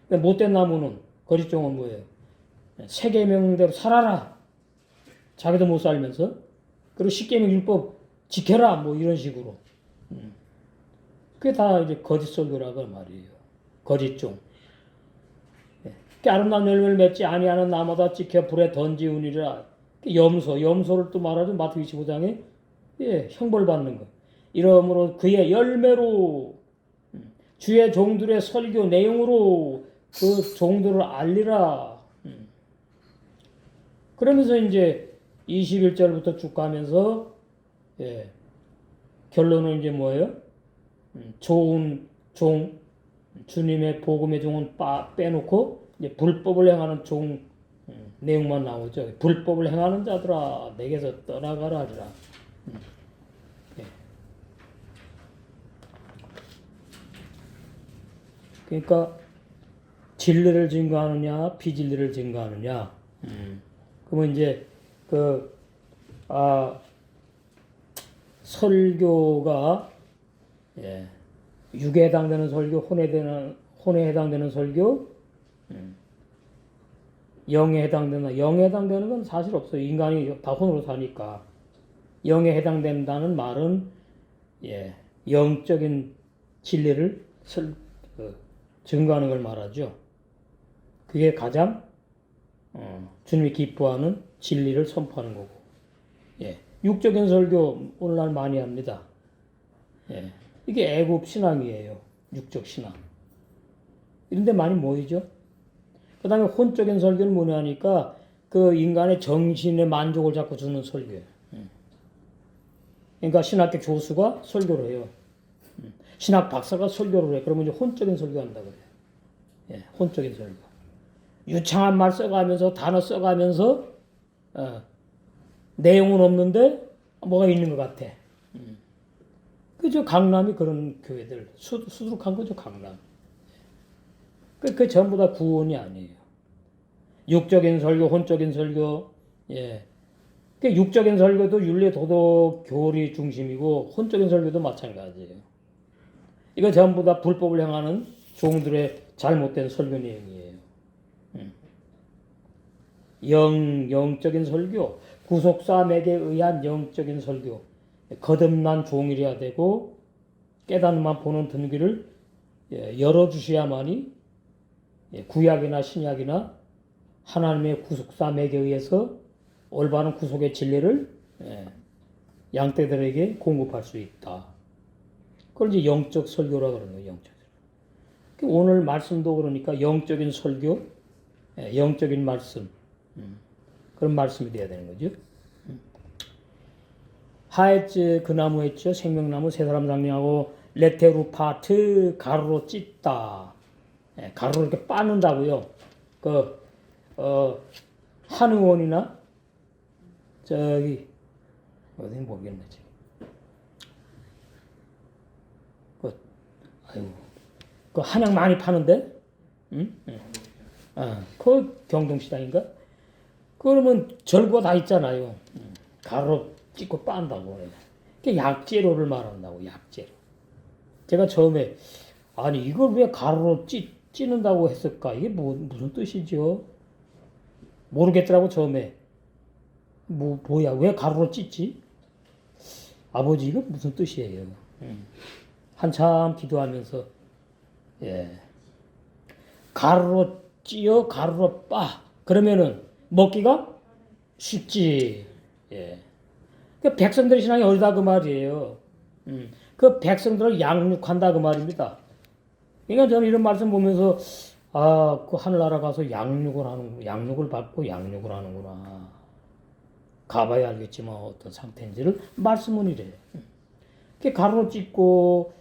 못된 나무는 거짓종은 뭐예요? 세 계명대로 살아라. 자기도 못 살면서 그리고 십계명 율법 지켜라 뭐 이런 식으로. 그게 다 이제 거짓 설교라고 말이에요. 거짓종. 아름다운 열매를 맺지 아니하는 나무다 지켜 불에 던지우니라. 염소를 또 말하죠. 마태복음 25장에 형벌 받는 거. 이러므로 그의 열매로 주의 종들의 설교 내용으로 그 종들을 알리라. 그러면서 이제 21절부터 쭉 가면서 결론은 이제 뭐예요? 좋은 종, 주님의 복음의 종은 빼놓고 이제 불법을 행하는 종 내용만 나오죠. 불법을 행하는 자들아 내게서 떠나가라 하리라. 그러니까 진리를 증거하느냐, 비진리를 증거하느냐. 그러면 이제 설교가 육에 해당되는 설교, 혼에 해당되는 설교, 영에 해당되는 건 사실 없어요. 인간이 다 혼으로 사니까. 영에 해당된다는 말은 영적인 진리를 증거하는 걸 말하죠. 그게 가장 주님이 기뻐하는 진리를 선포하는 거고. 육적인 설교 오늘날 많이 합니다. 이게 애굽 신앙이에요. 육적 신앙. 이런 데 많이 모이죠. 그 다음에 혼적인 설교는 뭐냐 하니까 그 인간의 정신의 만족을 자꾸 주는 설교예요. 그러니까 신학교 교수가 설교를 해요. 신학 박사가 설교를 해. 그러면 이제 혼적인 설교한다 그래요. 혼적인 설교. 유창한 말 써가면서 단어 써가면서 내용은 없는데 뭐가 있는 것 같아. 그저 강남이 그런 교회들 수두룩한 거죠. 강남. 그 전부 다 구원이 아니에요. 육적인 설교, 혼적인 설교. 그 육적인 설교도 윤리, 도덕, 교리 중심이고 혼적인 설교도 마찬가지예요. 이거 전부 다 불법을 행하는 종들의 잘못된 설교 내용이에요. 영적인 설교, 구속사맥에 의한 영적인 설교, 거듭난 종이래야 되고 깨닫는만 보는 등기를 열어주셔야만이 구약이나 신약이나 하나님의 구속사맥에 의해서 올바른 구속의 진리를 양떼들에게 공급할 수 있다. 그걸 이제 영적 설교라 그러는 거예요. 영적 설교. 오늘 말씀도 그러니까 영적인 설교, 영적인 말씀, 그런 말씀이 돼야 되는 거죠. 하엣 그 나무 했죠. 생명나무 세 사람 장명하고 레테루파트 가루로 찢다. 가루로 이렇게 빠는다고요. 한의원이나 저기 어디 모르겠네 지금. 그 한약 많이 파는데, 그 경동시장인가? 그러면 절구가 다 있잖아요. 가루 찍고 빤다고 그래. 그게 약재료를 말한다고. 약재료. 제가 처음에 아니 이걸 왜 가루로 찌는다고 했을까? 이게 무슨 뜻이죠? 모르겠더라고 처음에. 뭐야 왜 가루로 찢지? 아버지 이거 무슨 뜻이에요? 한참 기도하면서 가루로 찌어 가루로 빠 그러면은 먹기가 쉽지. 그 백성들의 신앙이 어디다 그 말이에요. 그 백성들을 양육한다 그 말입니다. 그러니까 저는 이런 말씀 보면서 그 하늘나라 가서 양육을 받고 양육을 하는구나. 가봐야 알겠지만 어떤 상태인지를 말씀은 이래요. 가루로 찢고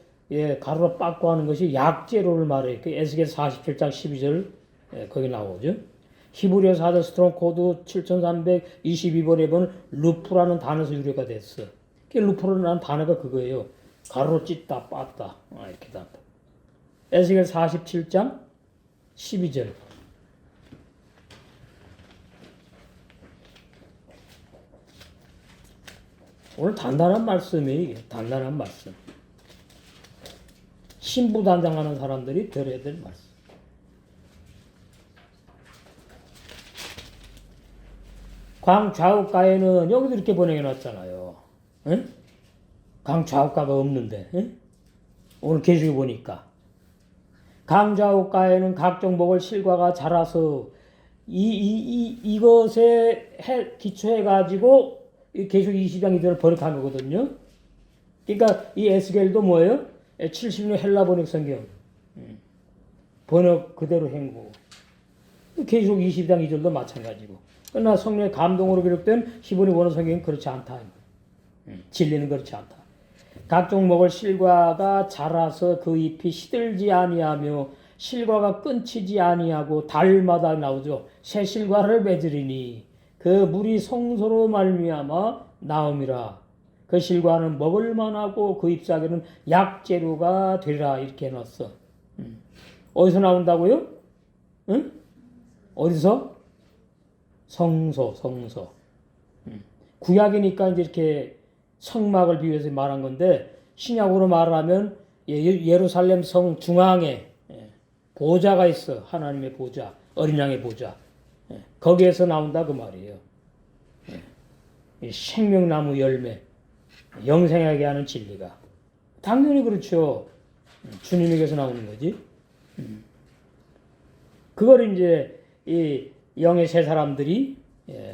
가루로 빻고 하는 것이 약재료를 말해요. 그 에스겔 47장 12절 거기 나오죠. 히브리어 사전 스트롱 코드 7322번에 보면 루프라는 단어에서 유래가 됐어. 루프라는 단어가 그거예요. 가루로 찢다 빻다 이렇게 다. 에스겔 47장 12절. 오늘 단단한 말씀이에요. 단단한 말씀. 신부단장하는 사람들이 들어야 될 말씀. 광좌우가에는 여기도 이렇게 번역해 놨잖아요. 응? 광좌우가가 없는데 응? 오늘 계시록 보니까 강좌우가에는 각종 먹을 실과가 자라서 이것에 기초해 가지고 계속 20장 이들을 번역한 거거든요. 그러니까 이 에스겔도 뭐예요? 70년 헬라 번역 성경 번역 그대로 한 거고 계속 20장 2절도 마찬가지고. 그러나 성령의 감동으로 기록된 히브리 원어 성경은 그렇지 않다. 진리는 그렇지 않다. 각종 먹을 실과가 자라서 그 잎이 시들지 아니하며 실과가 끊치지 아니하고 달마다 나오죠. 새 실과를 맺으리니 그 물이 성소로 말미암아 나옴이라. 그 실과는 먹을 만하고 그 잎사귀는 약재료가 되리라. 이렇게 해놨어. 어디서 나온다고요? 응? 어디서? 성소. 구약이니까 이제 이렇게 성막을 비유해서 말한 건데, 신약으로 말하면 예루살렘 성 중앙에 보좌가 있어. 하나님의 보좌, 어린 양의 보좌. 거기에서 나온다 그 말이에요. 생명나무 열매, 영생하게 하는 진리가. 당연히 그렇죠. 주님에게서 나오는 거지. 그걸 이제 이 영의 세 사람들이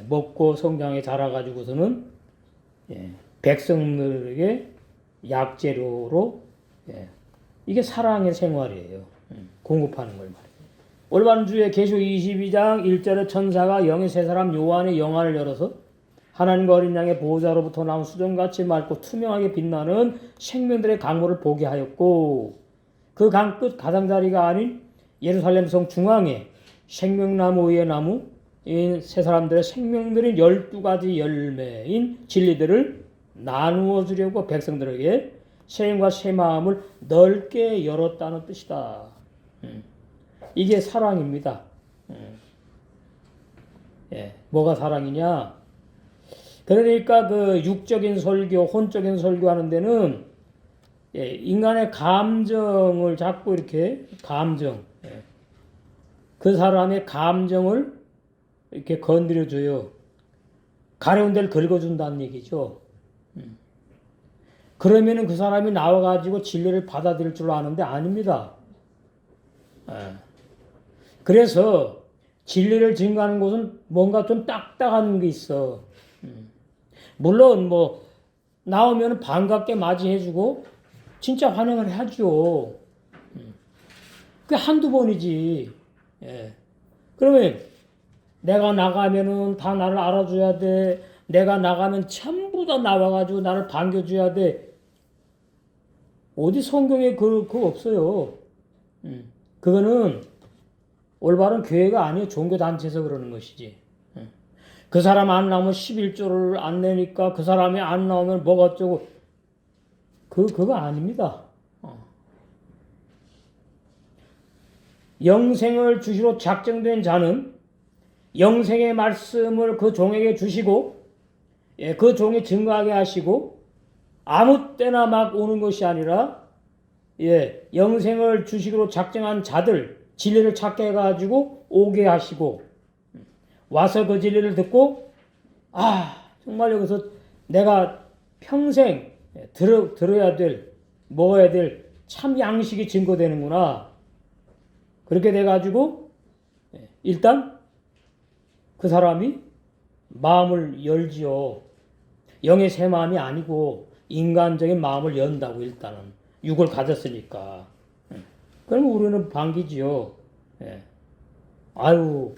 먹고 성장에 자라가지고서는 백성들에게 약재료로 이게 사랑의 생활이에요. 공급하는 걸 말이에요. 올바른 주에 계시록 22장 1절에 천사가 영의 세 사람 요한의 영안을 열어서 하나님과 어린 양의 보호자로부터 나온 수정같이 맑고 투명하게 빛나는 생명들의 강물을 보게 하였고, 그 강 끝 가장자리가 아닌 예루살렘 성 중앙에 생명나무 위의 나무 이 세 사람들의 생명들인 12가지 열매인 진리들을 나누어 주려고 백성들에게 새 영과 새 마음을 넓게 열었다는 뜻이다. 이게 사랑입니다. 뭐가 사랑이냐? 그러니까 그 육적인 설교, 혼적인 설교하는 데는 인간의 감정을 자꾸 이렇게 그 사람의 감정을 이렇게 건드려줘요. 가려운 데를 긁어준다는 얘기죠. 그러면은 그 사람이 나와가지고 진리를 받아들일 줄 아는데 아닙니다. 그래서 진리를 증거하는 곳은 뭔가 좀 딱딱한 게 있어. 물론 뭐 나오면 반갑게 맞이해주고 진짜 환영을 하죠. 그게 한두 번이지. 그러면 내가 나가면은 다 나를 알아줘야 돼. 내가 나가면 전부 다 나와가지고 나를 반겨줘야 돼. 어디 성경에 그거 없어요. 그거는 올바른 교회가 아니에요. 종교단체에서 그러는 것이지. 그 사람 안 나오면 11조를 안 내니까 그 사람이 안 나오면 뭐가 어쩌고. 그거 아닙니다. 영생을 주시로 작정된 자는 영생의 말씀을 그 종에게 주시고 그 종이 증거하게 하시고 아무 때나 막 오는 것이 아니라 영생을 주시기로 작정한 자들 진리를 찾게 해가지고 오게 하시고 와서 그 진리를 듣고 정말 여기서 내가 평생 들어야 될 먹어야 될 참 양식이 증거되는구나. 그렇게 돼가지고 일단 그 사람이 마음을 열지요. 영의 새 마음이 아니고 인간적인 마음을 연다고. 일단은 육을 가졌으니까. 그럼 우리는 반기지요. 아유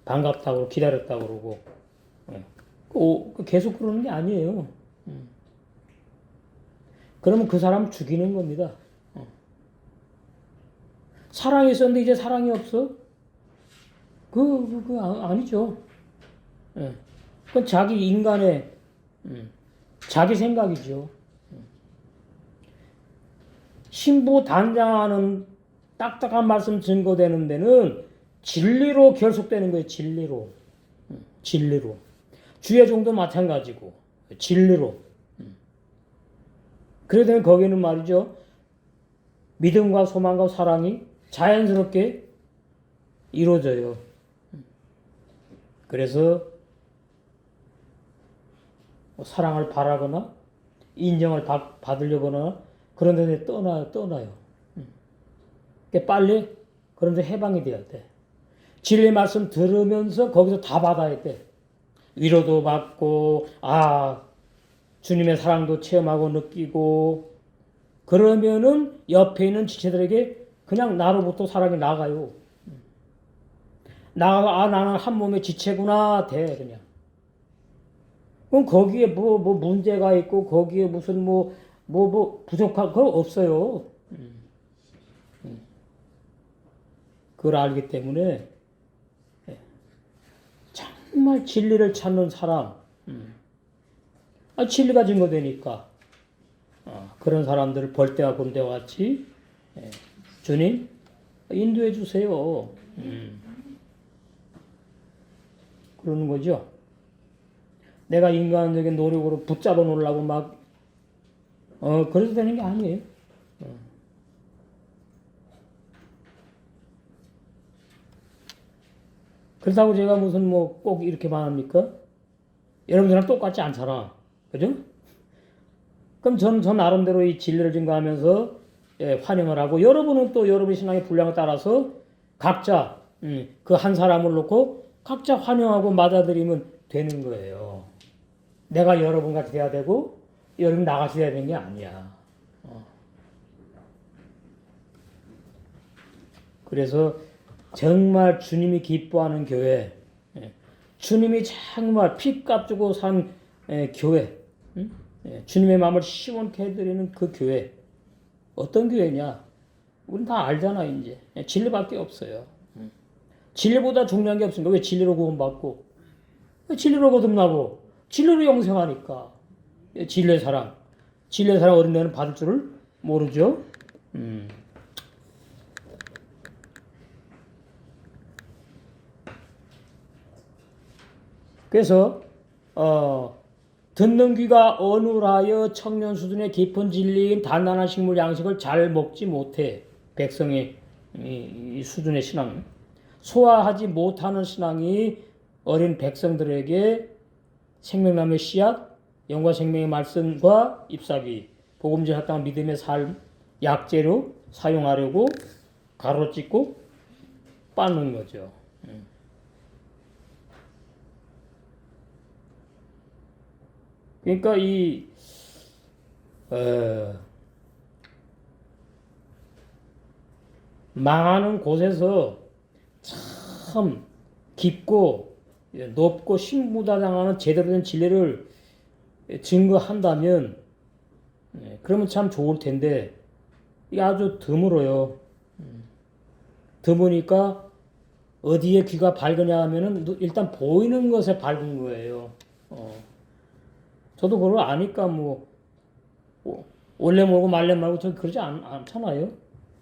반갑다고 기다렸다고 그러고 계속 그러는 게 아니에요. 그러면 그 사람 죽이는 겁니다. 사랑이 있었는데 이제 사랑이 없어? 아니죠. 그건 자기 인간의 자기 생각이죠. 신부 단장하는 딱딱한 말씀 증거되는 데는 진리로 결속되는 거예요. 진리로. 주의 종도 마찬가지고 진리로. 그래 되면 거기는 말이죠. 믿음과 소망과 사랑이 자연스럽게 이루어져요. 그래서 사랑을 바라거나 인정을 받으려거나 그런 데 떠나요. 빨리 그런 데 해방이 돼야 돼. 진리 말씀 들으면서 거기서 다 받아야 돼. 위로도 받고 주님의 사랑도 체험하고 느끼고 그러면은 옆에 있는 지체들에게 그냥 나로부터 사랑이 나가요. 나는 한 몸의 지체구나 돼 그냥. 그럼 거기에 뭐 문제가 있고 거기에 무슨 부족한 거 없어요. 그걸 알기 때문에 정말 진리를 찾는 사람, 진리가 증거되니까 그런 사람들을 벌떼와 곤대와 같이 주님 인도해 주세요. 그러는 거죠. 내가 인간적인 노력으로 붙잡아 놓으려고 막 그래도 되는 게 아니에요. 그렇다고 제가 무슨 뭐 꼭 이렇게 말합니까? 여러분들랑 똑같지 않잖아. 그죠? 그럼 저는 저 나름대로 이 진리를 증거하면서 환영을 하고 여러분은 또 여러분의 신앙의 분량에 따라서 각자 그 한 사람을 놓고 각자 환영하고 맞아들이면 되는 거예요. 내가 여러분 같이 돼야 되고 여러분 나같이 돼야 되는 게 아니야. 그래서 정말 주님이 기뻐하는 교회, 주님이 정말 피값 주고 산 교회, 주님의 마음을 시원케 해드리는 그 교회, 어떤 교회냐? 우린 다 알잖아, 이제. 진리밖에 없어요. 진리보다 중요한 게 없으니까 왜 진리로 구원받고, 진리로 거듭나고, 진리로 영생하니까. 진리의 사랑. 진리의 사랑 어린애는 받을 줄을 모르죠. 그래서 듣는 귀가 어눌하여 청년 수준의 깊은 진리인 단단한 식물 양식을 잘 먹지 못해 백성의 이 수준의 신앙 소화하지 못하는 신앙이 어린 백성들에게 생명나무의 씨앗, 영과 생명의 말씀과 잎사귀, 복음질 합당한 믿음의 삶, 약재로 사용하려고 가로찍고 빠는 거죠. 그러니까 이 망하는 곳에서 참 깊고 높고 신부다당하는 제대로 된 진리를 증거한다면 그러면 참 좋을 텐데 이게 아주 드물어요. 드무니까 어디에 귀가 밝으냐 하면은 일단 보이는 것에 밝은 거예요. 저도 그걸 아니까 뭐 올래 모르고 말래 말고 저 그러지 않잖아요.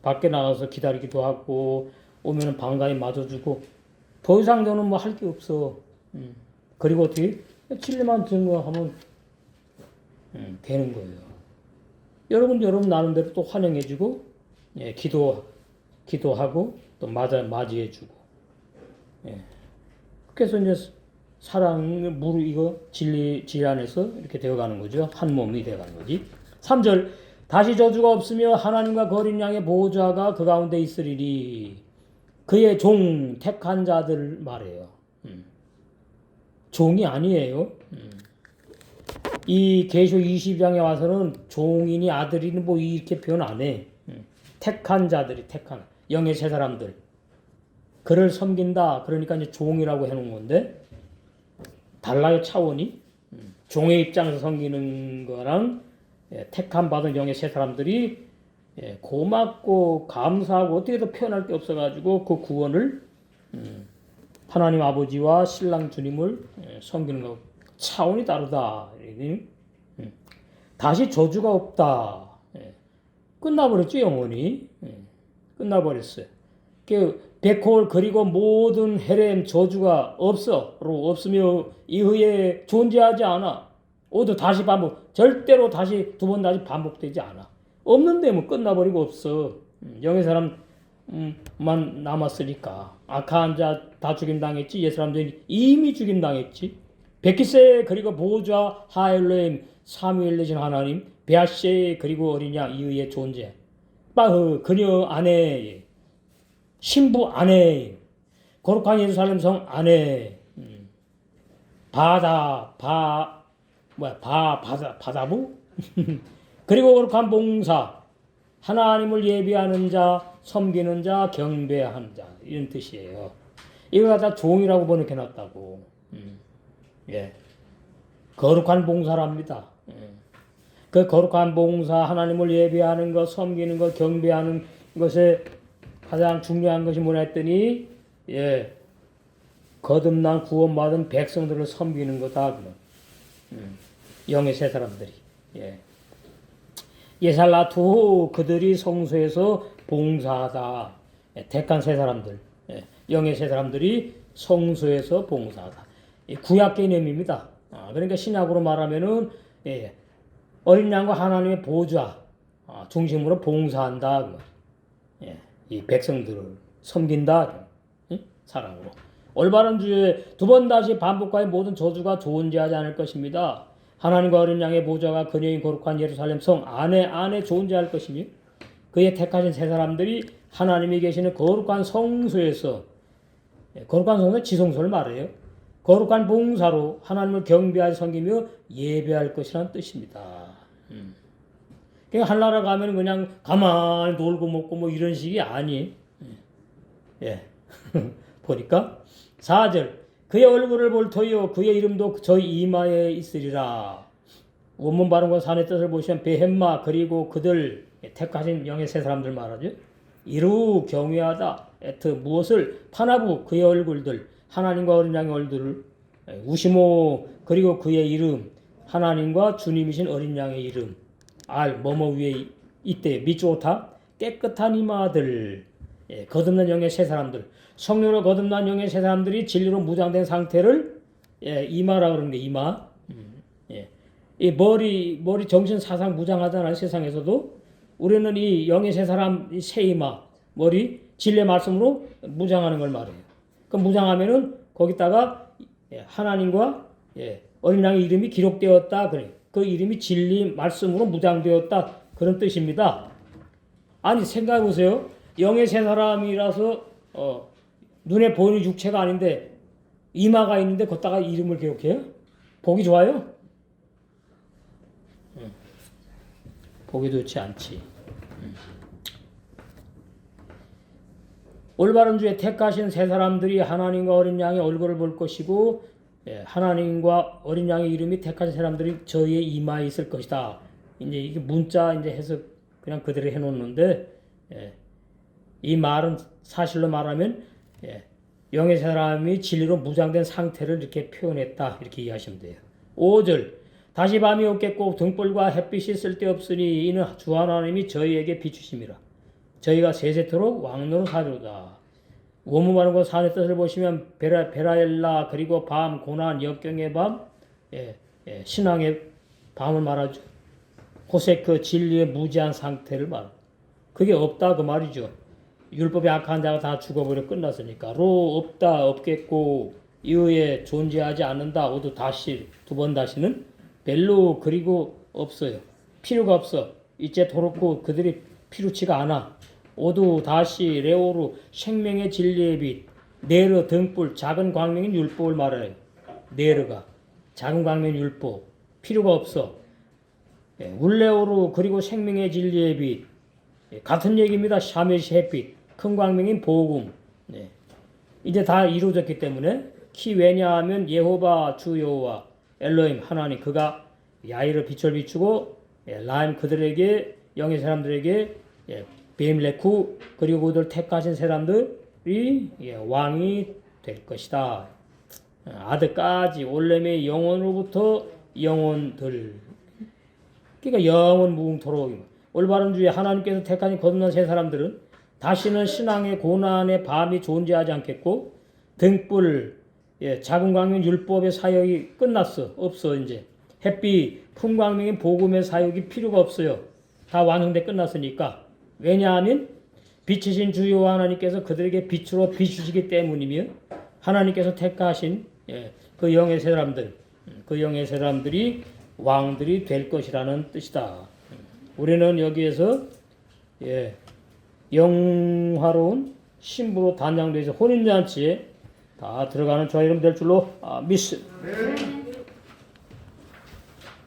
밖에 나가서 기다리기도 하고 오면은 반가이 맞아주고 더 이상 저는 뭐 할 게 없어. 그리고 어떻게 진리만 증거하면 되는 거예요. 여러분 나름대로 또 환영해주고 기도하고 또 맞이해주고 그래서 이제 사랑, 이거 진리 안에서 이렇게 되어가는 거죠. 한 몸이 되어가는 거지. 3절 다시 저주가 없으며 하나님과 거린 양의 보호자가 그 가운데 있으리니 그의 종 택한 자들 말이에요. 종이 아니에요. 이 계시록 20장에 와서는 종이니 아들이니 뭐 이렇게 표현 안 해. 택한 자들이 택한 영의 세 사람들 그를 섬긴다. 그러니까 이제 종이라고 해놓은 건데 달라요 차원이. 종의 입장에서 섬기는 거랑 택함 받은 영의 세 사람들이 고맙고 감사하고 어떻게도 표현할 게 없어가지고 그 구원을 하나님 아버지와 신랑 주님을 섬기는 거 차원이 다르다. 다시 저주가 없다. 끝나버렸죠 영원히. 끝나버렸어요. 백홀 그리고 모든 헤렘 저주가 없으며 이후에 존재하지 않아. 오도 다시 반복. 절대로 다시 두 번 다시 반복되지 않아. 없는데 뭐 끝나버리고 없어. 영의 사람만 남았으니까. 악한 자 다 죽임당했지. 옛 사람들이 이미 죽임당했지. 백기세 그리고 보호자 하엘로임 사무엘 되신 하나님 베아세 그리고 어린 양 이후에 존재. 그녀 아내 신부 아내 거룩한 예루살렘 성 아내 바다부 그리고 거룩한 봉사 하나님을 예비하는 자 섬기는 자 경배하는 자 이런 뜻이에요. 이거 갖다 종이라고 번역해 놨다고. 거룩한 봉사랍니다. 그 거룩한 봉사 하나님을 예비하는 것 섬기는 것 경배하는 것에 가장 중요한 것이 뭐냐 했더니 거듭난 구원받은 백성들을 섬기는 거다. 영의 세 사람들이 예살라투 그들이 성소에서 봉사하다. 택한 세 사람들, 영의 세 사람들이 성소에서 봉사하다. 구약 개념입니다. 그러니까 신약으로 말하면은 어린 양과 하나님의 보좌 중심으로 봉사한다. 이 백성들을 섬긴다. 사랑으로. 올바른 주에 두 번 다시 반복과의 모든 저주가 존재하지 않을 것입니다. 하나님과 어린 양의 보좌가 그녀인 거룩한 예루살렘 성 안에 존재할 것이며 그의 택하신 세 사람들이 하나님이 계시는 거룩한 성소에서 거룩한 성소는 지성소를 말해요. 거룩한 봉사로 하나님을 경배하여 섬기며 예배할 것이라는 뜻입니다. 그러니까 한나라 가면 그냥 가만히 놀고 먹고 뭐 이런 식이 아니. 보니까 4절 그의 얼굴을 볼 터이요 그의 이름도 저희 이마에 있으리라. 원문 발음과 산의 뜻을 보시면 베헴마 그리고 그들 택하신 영의 세 사람들 말하죠. 이루 경외하다 에트 무엇을 파나부 그의 얼굴들 하나님과 어린 양의 얼굴을 우시모 그리고 그의 이름 하나님과 주님이신 어린 양의 이름 알 뭐뭐 위에 이때 미조타 깨끗한 이마들 거듭난 영의 세 사람들 성령으로 거듭난 영의 세 사람들이 진리로 무장된 상태를 이마라고 그러는 게 이마. 이 머리 정신 사상 무장하잖아요. 세상에서도 우리는 이 영의 세 사람 이 세 이마 머리 진리의 말씀으로 무장하는 걸 말해요. 그 무장하면은 거기다가 하나님과 어린 양의 이름이 기록되었다 그래. 그 이름이 진리 말씀으로 무장되었다 그런 뜻입니다. 아니 생각해 보세요. 영의 세 사람이라서 눈에 보이는 육체가 아닌데 이마가 있는데 거기다가 이름을 기록해요? 보기 좋아요? 보기 좋지 않지. 올바른 주에 택하신 세 사람들이 하나님과 어린 양의 얼굴을 볼 것이고 하나님과 어린 양의 이름이 택하신 사람들이 저희의 이마에 있을 것이다. 이제 이게 문자 이제 해서 그냥 그대로 해놓는데 이 말은 사실로 말하면 영의 사람이 진리로 무장된 상태를 이렇게 표현했다. 이렇게 이해하시면 돼요. 5절 다시 밤이 없겠고 등불과 햇빛이 쓸데없으니 이는 주 하나님이 저희에게 비추심이라. 저희가 세세토록 왕노로 사리로다. 원문 발음과 산의 뜻을 보시면 베라엘라 그리고 밤 고난 역경의 밤 신앙의 밤을 말하죠. 호세크 진리의 무지한 상태를 말합니다. 그게 없다 그 말이죠. 율법의 악한 자가 다 죽어버려 끝났으니까 로 없다 없겠고 이후에 존재하지 않는다 오도 다시 두 번 다시는 벨로 그리고 없어요. 필요가 없어. 이제 도롭고 그들이 필요치가 않아. 오도 다시 레오로 생명의 진리의 빛 네르 등불 작은 광명인 율법을 말해요. 네르가 작은 광명인 율법 필요가 없어. 울레오로 그리고 생명의 진리의 빛 같은 얘기입니다. 샤메시 햇빛 큰 광명인 복음. 이제 다 이루어졌기 때문에 왜냐하면 예호바 주 여호와 엘로힘 하나님 그가 야이르 빛을 비추고 라임 그들에게 영의 사람들에게 베임레쿠 그리고 그들 택하신 사람들이 왕이 될 것이다. 아드까지 올렘의 영원으로부터 영원들 그러니까 영원 무궁토록 올바른 주에 하나님께서 택하신 거듭난 세 사람들은 다시는 신앙의 고난의 밤이 존재하지 않겠고 등불 작은 광명 율법의 사역이 끝났어. 없어 이제. 햇빛 풍광명인 복음의 사역이 필요가 없어요. 다 완성돼 끝났으니까. 왜냐하면 빛이신 주 여호와 하나님께서 그들에게 빛으로 비추시기 때문이며 하나님께서 택하신 그 영의 사람들 그 영의 사람들이 왕들이 될 것이라는 뜻이다. 우리는 여기에서 영화로운 신부로 단장되어서 혼인잔치에 다 들어가는 저희 이름 될 줄로 믿습니다.